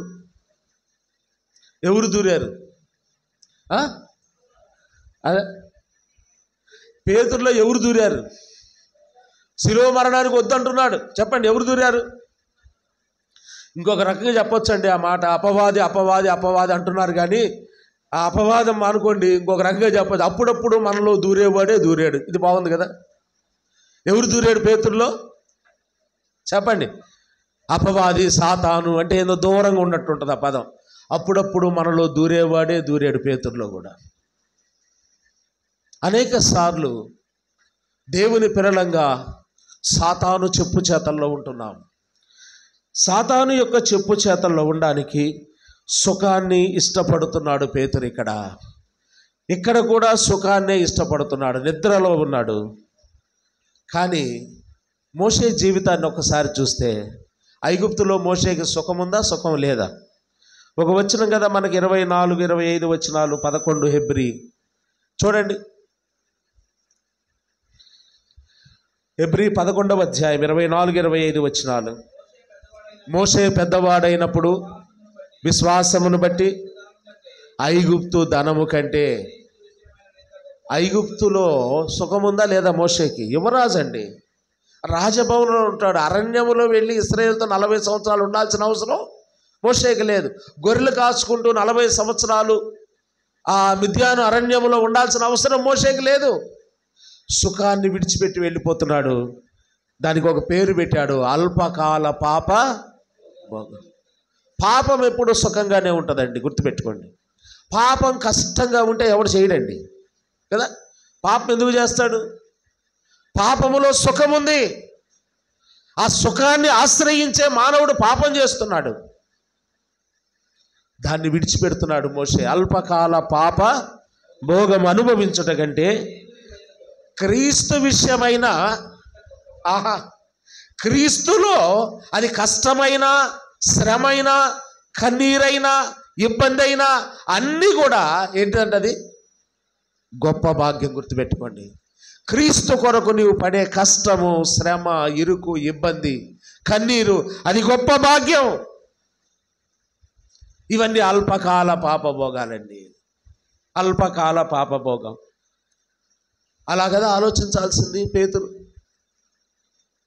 ఎవరు దూరారు? అదే పేతురులో ఎవరు దూరారు? శిలువ మరణానికి వద్దంటున్నాడు. చెప్పండి, ఎవరు దూరారు? ఇంకొక రకంగా చెప్పొచ్చండి ఆ మాట, అపవాది అపవాది అపవాది అంటున్నారు, కానీ ఆ అపవాదం అనుకోండి ఇంకొక రకంగా చెప్పచ్చు, అప్పుడప్పుడు మనలో దూరేవాడే దూరాడు. ఇది బాగుంది కదా. ఎవరు దూరాడు పేతురులో? చెప్పండి. అపవాది, సాతాను అంటే ఏదో దూరంగా ఉన్నట్టు ఉంటుంది ఆ పదం. అప్పుడప్పుడు మనలో దూరేవాడే దూరాడు పేతురులో కూడా. అనేక సార్లు దేవుని పిల్లలంగా సాతాను చెప్పు చేతల్లో ఉంటున్నాం. సాతాను యొక్క చెప్పు చేతల్లో ఉండడానికి సుఖాన్ని ఇష్టపడుతున్నాడు పేతురు. ఇక్కడ కూడా సుఖాన్నే ఇష్టపడుతున్నాడు, నిద్రలో ఉన్నాడు. కానీ మోషే జీవితాన్ని ఒకసారి చూస్తే ఐగుప్తులో మోషేకి సుఖం ఉందా, సుఖం లేదా? ఒక వచనం కదా మనకి 24, 25 వచనాలు, 11 హెబ్రీ చూడండి. హెబ్రీ 11వ అధ్యాయం 24, 25 వచనాలు. మోషే పెద్దవాడైనప్పుడు విశ్వాసమును బట్టి ఐగుప్తు ధనము కంటే, ఐగుప్తులో సుఖముందా లేదా మోషేకి? యువరాజు అండి, రాజభవనంలో ఉంటాడు. అరణ్యములో వెళ్ళి ఇశ్రాయేలుతో 40 సంవత్సరాలు ఉండాల్సిన అవసరం మోషేకి లేదు. గొర్రెలు కాచుకుంటూ 40 సంవత్సరాలు ఆ మిద్యాను అరణ్యములో ఉండాల్సిన అవసరం మోషేకి లేదు. సుఖాన్ని విడిచిపెట్టి వెళ్ళిపోతున్నాడు. దానికి ఒక పేరు పెట్టాడు, అల్పకాల పాప భోగం. పాపం ఎప్పుడు సుఖంగానే ఉంటుందండి, గుర్తుపెట్టుకోండి. పాపం కష్టంగా ఉంటే ఎవడు చేయడండి కదా. పాపం ఎందుకు చేస్తాడు? పాపములో సుఖం ఉంది. ఆ సుఖాన్ని ఆశ్రయించే మానవుడు పాపం చేస్తున్నాడు, దాన్ని విడిచిపెడుతున్నాడు మోషే. అల్పకాల పాప భోగం అనుభవించుట కంటే క్రీస్తు విషయమైన, క్రీస్తులో అది కష్టమైన, శ్రమైన, కన్నీరైన, ఇబ్బంది అయినా అన్నీ కూడా ఏంటంటే అది గొప్ప భాగ్యం. గుర్తుపెట్టుకోండి, క్రీస్తు కొరకు నీవు పడే కష్టము, శ్రమ, ఇరుకు, ఇబ్బంది, కన్నీరు అది గొప్ప భాగ్యం. ఇవన్నీ అల్పకాల పాపభోగాలండి, అల్పకాల పాపభోగం. అలా కదా ఆలోచించాల్సింది పేతురు.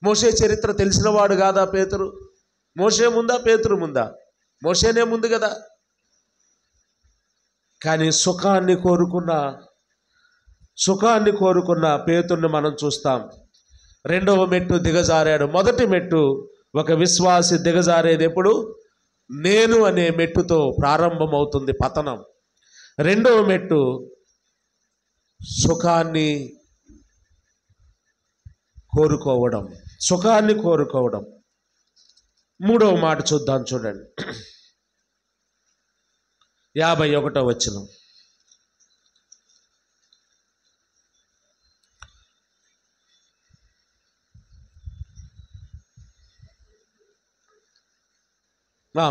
మోషే చరిత్ర తెలిసినవాడు కాదా పేతురు? మోషే ముందా పేతురు ముందా? మోషేనే ముందు కదా. కానీ సుఖాన్ని కోరుకున్న పేతుర్ని మనం చూస్తాం. రెండవ మెట్టు దిగజారాడు. మొదటి మెట్టు ఒక విశ్వాసి దిగజారేది ఎప్పుడు? నేను అనే మెట్టుతో ప్రారంభమవుతుంది పతనం. రెండవ మెట్టు సుఖాన్ని కోరుకోవడం. మూడవ మాట చూద్దాం, చూడండి. 51వ వచనం.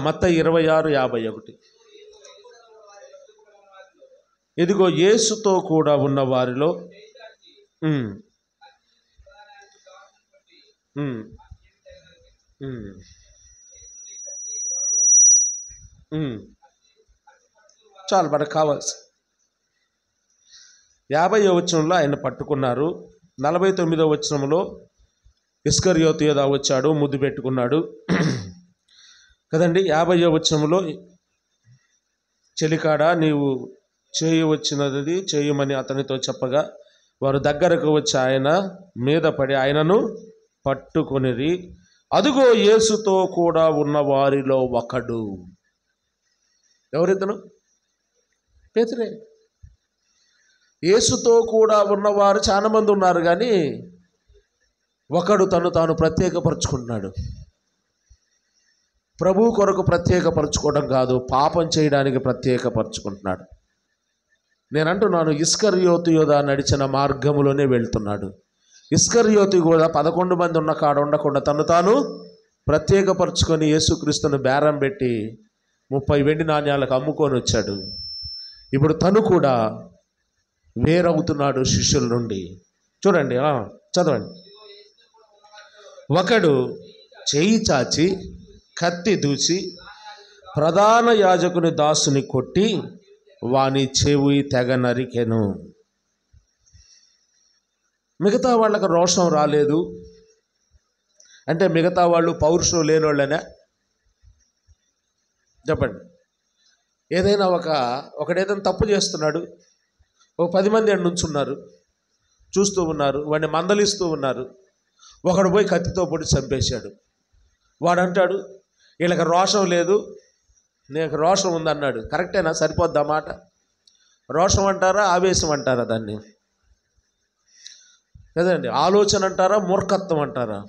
మత్తయి 26:51. ఇదిగో యేసుతో కూడా ఉన్న వారిలో చాలు మనకు కావాల్సి. 50వ వచనంలో ఆయన పట్టుకున్నారు. 49వ వచనంలో ఇస్కరియోతు యూదా వచ్చాడు, ముద్దు పెట్టుకున్నాడు కదండి. 50వ వచనంలో చెలికాడా నీవు చేయవచ్చినది చేయమని అతనితో చెప్పగా వారు దగ్గరకు వచ్చి ఆయన మీద పడి ఆయనను పట్టుకొనిరి. అదుగో యేసుతో కూడా ఉన్న వారిలో ఒకడు. ఎవరితను? పేతురే. యేసుతో కూడా ఉన్నవారు చాలా మంది ఉన్నారు, కానీ ఒకడు తాను ప్రత్యేకపరుచుకుంటున్నాడు. ప్రభు కొరకు ప్రత్యేకపరచుకోవడం కాదు, పాపం చేయడానికి ప్రత్యేకపరచుకుంటున్నాడు. నేను అంటున్నాను, ఇస్కరియోతు యూదా నడిచిన మార్గములోనే వెళ్తున్నాడు. ఇస్కరియోతు కూడా 11 మంది ఉన్న కాడ ఉండకుండా తాను ప్రత్యేకపరచుకొని యేసుక్రీస్తును బేరం పెట్టి 30 వెండి నాణ్యాలకు అమ్ముకొని వచ్చాడు. ఇప్పుడు తను కూడా వేరవుతున్నాడు శిష్యుల నుండి. చూడండి, చదవండి. ఒకడు చేయి చాచి కత్తి దూచి ప్రధాన యాజకుని దాసుని కొట్టి వాని చెవి తెగ నరికెను. మిగతా వాళ్ళకి రోషం రాలేదు అంటే మిగతా వాళ్ళు పౌరుషం లేనోళ్ళనే చెప్పండి. ఏదైనా ఒకడేదైనా తప్పు చేస్తున్నాడు, ఒక 10 మంది అక్కడ నుంచున్నారు, చూస్తూ ఉన్నారు, వాడిని మందలిస్తూ ఉన్నారు. ఒకడు పోయి కత్తితో పొడి చంపేశాడు. వాడు అంటాడు వీళ్ళకి రోషం లేదు, నీకు రోషం ఉందన్నాడు. కరెక్టేనా? సరిపోద్దా మాట? రోషం అంటారా, ఆవేశం అంటారా దాన్ని? కదండి. ఆలోచన అంటారా, మూర్ఖత్వం అంటారా?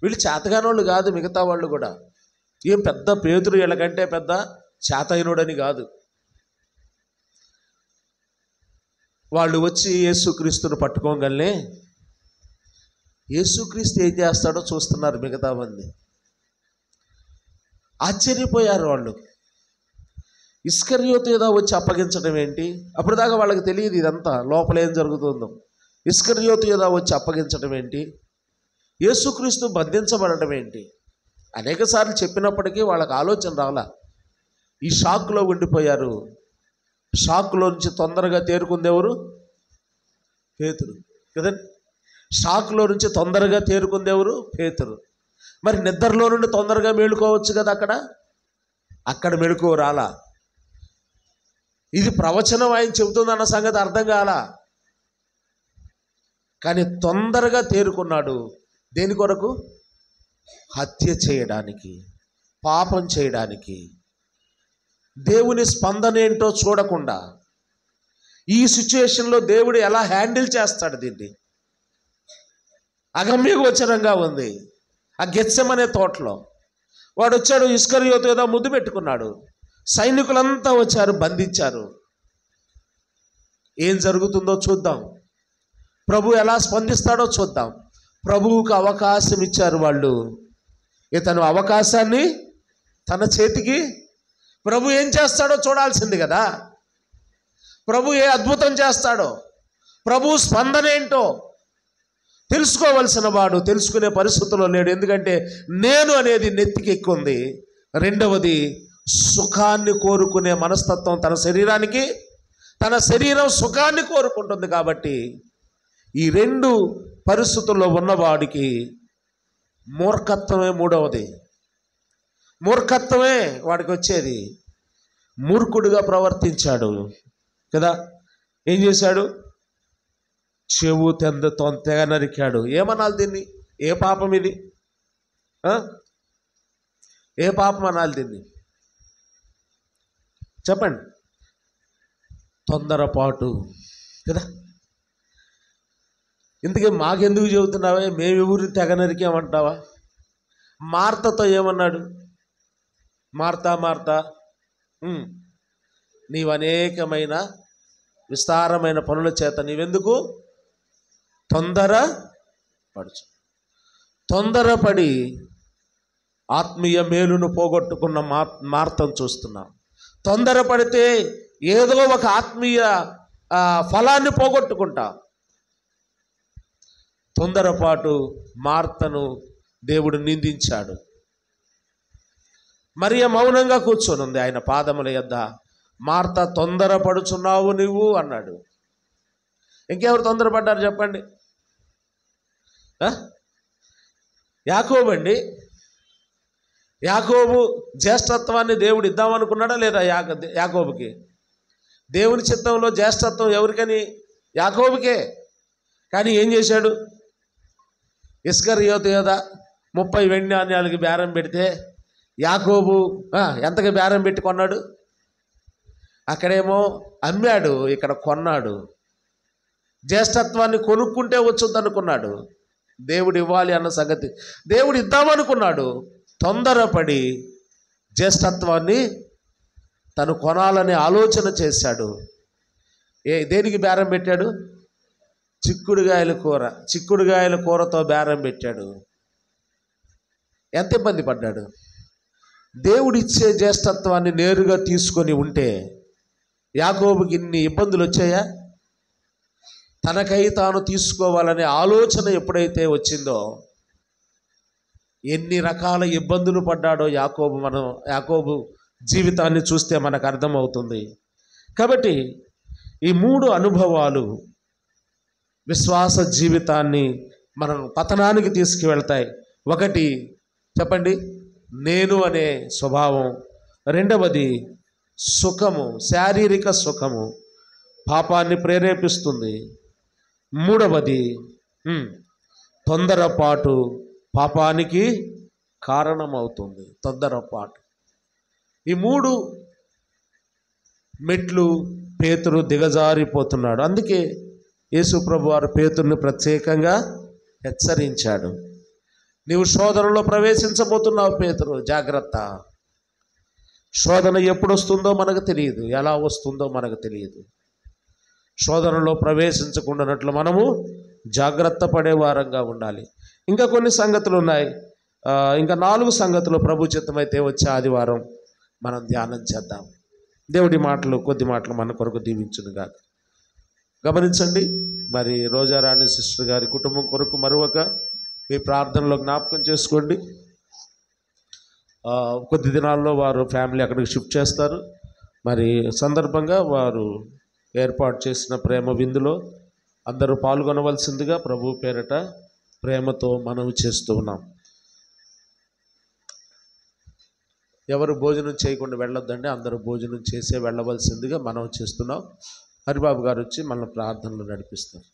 వీళ్ళు చేతగానోళ్ళు కాదు, మిగతా వాళ్ళు కూడా. ఏం పెద్ద పేతురు వీళ్ళకంటే పెద్ద చేతైనోడని కాదు. వాళ్ళు వచ్చి యేసుక్రీస్తుని పట్టుకోగలనే యేసుక్రీస్తు ఏం చేస్తాడో చూస్తున్నారు మిగతా మంది. ఆశ్చర్యపోయారు వాళ్ళు. ఇస్కరియోతు ఏదో వచ్చి అప్పగించడం ఏంటి? అప్పుడు దాకా వాళ్ళకి తెలియదు ఇదంతా లోపల ఏం జరుగుతుందో. ఇస్కరియోతు ఏదో వచ్చి అప్పగించడం ఏంటి? యేసుక్రీస్తు బంధించబడటం ఏంటి? అనేక సార్లు చెప్పినప్పటికీ వాళ్ళకి ఆలోచన రాలా. ఈ షాక్లో ఉండిపోయారు. షాక్లో నుంచి తొందరగా తేరుకుంది ఎవరు? పేతురు కదండి. షాక్లో నుంచి తొందరగా తేరుకుంది ఎవరు? పేతురు. మరి నిద్రలో నుండి తొందరగా మేలుకోవచ్చు కదా. అక్కడ మెళుకో రాలా. ఇది ప్రవచనం ఆయన చెబుతుందన్న సంగతి అర్థం కాలా. కానీ తొందరగా తేరుకున్నాడు. దేని కొరకు? హత్య చేయడానికి, పాపం చేయడానికి. దేవుని స్పందన ఏంటో చూడకుండా ఈ సిచ్యుయేషన్లో దేవుడు ఎలా హ్యాండిల్ చేస్తాడు దీన్ని అగమ్యగోచరంగా ఉంది. ఆ గెత్సెమనే తోటలో వాడు వచ్చాడు, ఇస్కరియోతు ఏదో ముద్దు పెట్టుకున్నాడు. సైనికులంతా వచ్చారు, బంధించారు. ఏం జరుగుతుందో చూద్దాం. ప్రభు ఎలా స్పందిస్తాడో చూద్దాం. ప్రభువుకు అవకాశం ఇచ్చారు వాళ్ళు. ఇతను అవకాశాన్ని తన చేతికి, ప్రభు ఏం చేస్తాడో చూడాల్సింది కదా. ప్రభు ఏ అద్భుతం చేస్తాడో, ప్రభు స్పందన ఏంటో తెలుసుకోవలసిన వాడు తెలుసుకునే పరిస్థితుల్లో లేడు. ఎందుకంటే నేను అనేది నెత్తికి ఎక్కుంది. రెండవది, సుఖాన్ని కోరుకునే మనస్తత్వం తన శరీరం సుఖాన్ని కోరుకుంటుంది. కాబట్టి ఈ 2 పరిస్థితుల్లో ఉన్నవాడికి మూర్ఖత్వమే మూడవది. మూర్ఖత్వమే వాడికి వచ్చేది. మూర్ఖుడిగా ప్రవర్తించాడు కదా. ఏం చేశాడు? చెవు తెగ నరికాడు. ఏమనాలి దీన్ని? ఏ పాపం ఇది? ఏ పాపం అనాలి దీన్ని? చెప్పండి. తొందరపాటు కదా. ఇందుకే మాకెందుకు చెబుతున్నావే, మేము ఎవరిని తెగ నరికామంటావా? మార్తతో ఏమన్నాడు? మార్తా నీవు అనేకమైన విస్తారమైన పనుల చేత నీవెందుకు తొందరపడి ఆత్మీయ మేలును పోగొట్టుకున్న మార్తను చూస్తున్నాం. తొందరపడితే ఏదో ఒక ఆత్మీయ ఫలాన్ని పోగొట్టుకుంటా. తొందరపాటు మార్తను దేవుడు నిందించాడు. మరియ మౌనంగా కూర్చొని ఉంది ఆయన పాదముల యొద్ద. మార్త, తొందరపడుచున్నావు నువ్వు అన్నాడు. ఇంకెవరు తొందరపడ్డారు చెప్పండి? యాకోబు అండి. యాకోబు జ్యేష్ఠత్వాన్ని దేవుడు ఇద్దామనుకున్నాడా లేదా? యాకోబుకి దేవుని చిత్తంలో జ్యేష్ఠత్వం ఎవరికని? యాకోబుకే. కానీ ఏం చేశాడు? ఇస్కరియోతు యోధ 30 వెండి నాణ్యాలకి బేరం పెడితే యాకోబు ఎంతగా బేరం పెట్టి కొన్నాడు? అక్కడేమో అమ్మాడు, ఇక్కడ కొన్నాడు. జ్యేష్ఠత్వాన్ని కొనుక్కుంటే వచ్చుద్ది అనుకున్నాడు. దేవుడు ఇవ్వాలి అన్న సంగతి దేవుడు ఇద్దామనుకున్నాడు. తొందరపడి జ్యేష్ఠత్వాన్ని తను కొనాలనే ఆలోచన చేశాడు. దేనికి బేరం పెట్టాడు? చిక్కుడుగాయల కూరతో బేరం పెట్టాడు. ఎంత ఇబ్బంది పడ్డాడు. దేవుడిచ్చే జ్యేష్ఠత్వాన్ని నేరుగా తీసుకొని ఉంటే యాకోబుకి ఇన్ని ఇబ్బందులు వచ్చాయా? తనకై తాను తీసుకోవాలనే ఆలోచన ఎప్పుడైతే వచ్చిందో ఎన్ని రకాల ఇబ్బందులు పడ్డాడో యాకోబు జీవితాన్ని చూస్తే మనకు అర్థమవుతుంది. కాబట్టి ఈ 3 అనుభవాలు విశ్వాస జీవితాన్ని మనం పతనానికి తీసుకువెళ్తాయి. ఒకటి చెప్పండి, నేను అనే స్వభావం. రెండవది సుఖము, శారీరక సుఖము పాపాన్ని ప్రేరేపిస్తుంది. మూడవది తొందరపాటు పాపానికి కారణమవుతుంది. తొందరపాటు. ఈ 3 మెట్లు పేతురు దిగజారిపోతున్నాడు. అందుకే యేసు ప్రభు వారు పేతురుని ప్రత్యేకంగా హెచ్చరించాడు. నీవు శోధనలో ప్రవేశించబోతున్నావు పేతురు, జాగ్రత్త. శోధన ఎప్పుడు వస్తుందో మనకు తెలియదు, ఎలా వస్తుందో మనకు తెలియదు. శోధనలో ప్రవేశించకుండానట్లు మనము జాగ్రత్త పడే వారంగా ఉండాలి. ఇంకా కొన్ని సంగతులు ఉన్నాయి. ఇంకా 4 సంగతులు ప్రభు చిత్తమైతే వచ్చే ఆదివారం మనం ధ్యానం చేద్దాం. దేవుడి మాటలు, కొద్ది మాటలు మన కొరకు దీవించునుగా. గమనించండి, మరి రోజారాణి సిస్టర్ గారి కుటుంబం కొరకు మరొక మీ ప్రార్థనలో జ్ఞాపకం చేసుకోండి. కొద్ది దినాల్లో వారు ఫ్యామిలీ అక్కడికి షిఫ్ట్ చేస్తారు. మరి సందర్భంగా వారు ఏర్పాటు చేసిన ప్రేమ విందులో అందరూ పాల్గొనవలసిందిగా ప్రభు పేరట ప్రేమతో మనవి చేస్తూ ఉన్నాం. ఎవరు భోజనం చేయకుండా వెళ్ళొద్దండి, అందరూ భోజనం చేసే వెళ్ళవలసిందిగా మనవి చేస్తున్నాం. హరిబాబు గారు వచ్చి మన ప్రార్థనలు నడిపిస్తారు.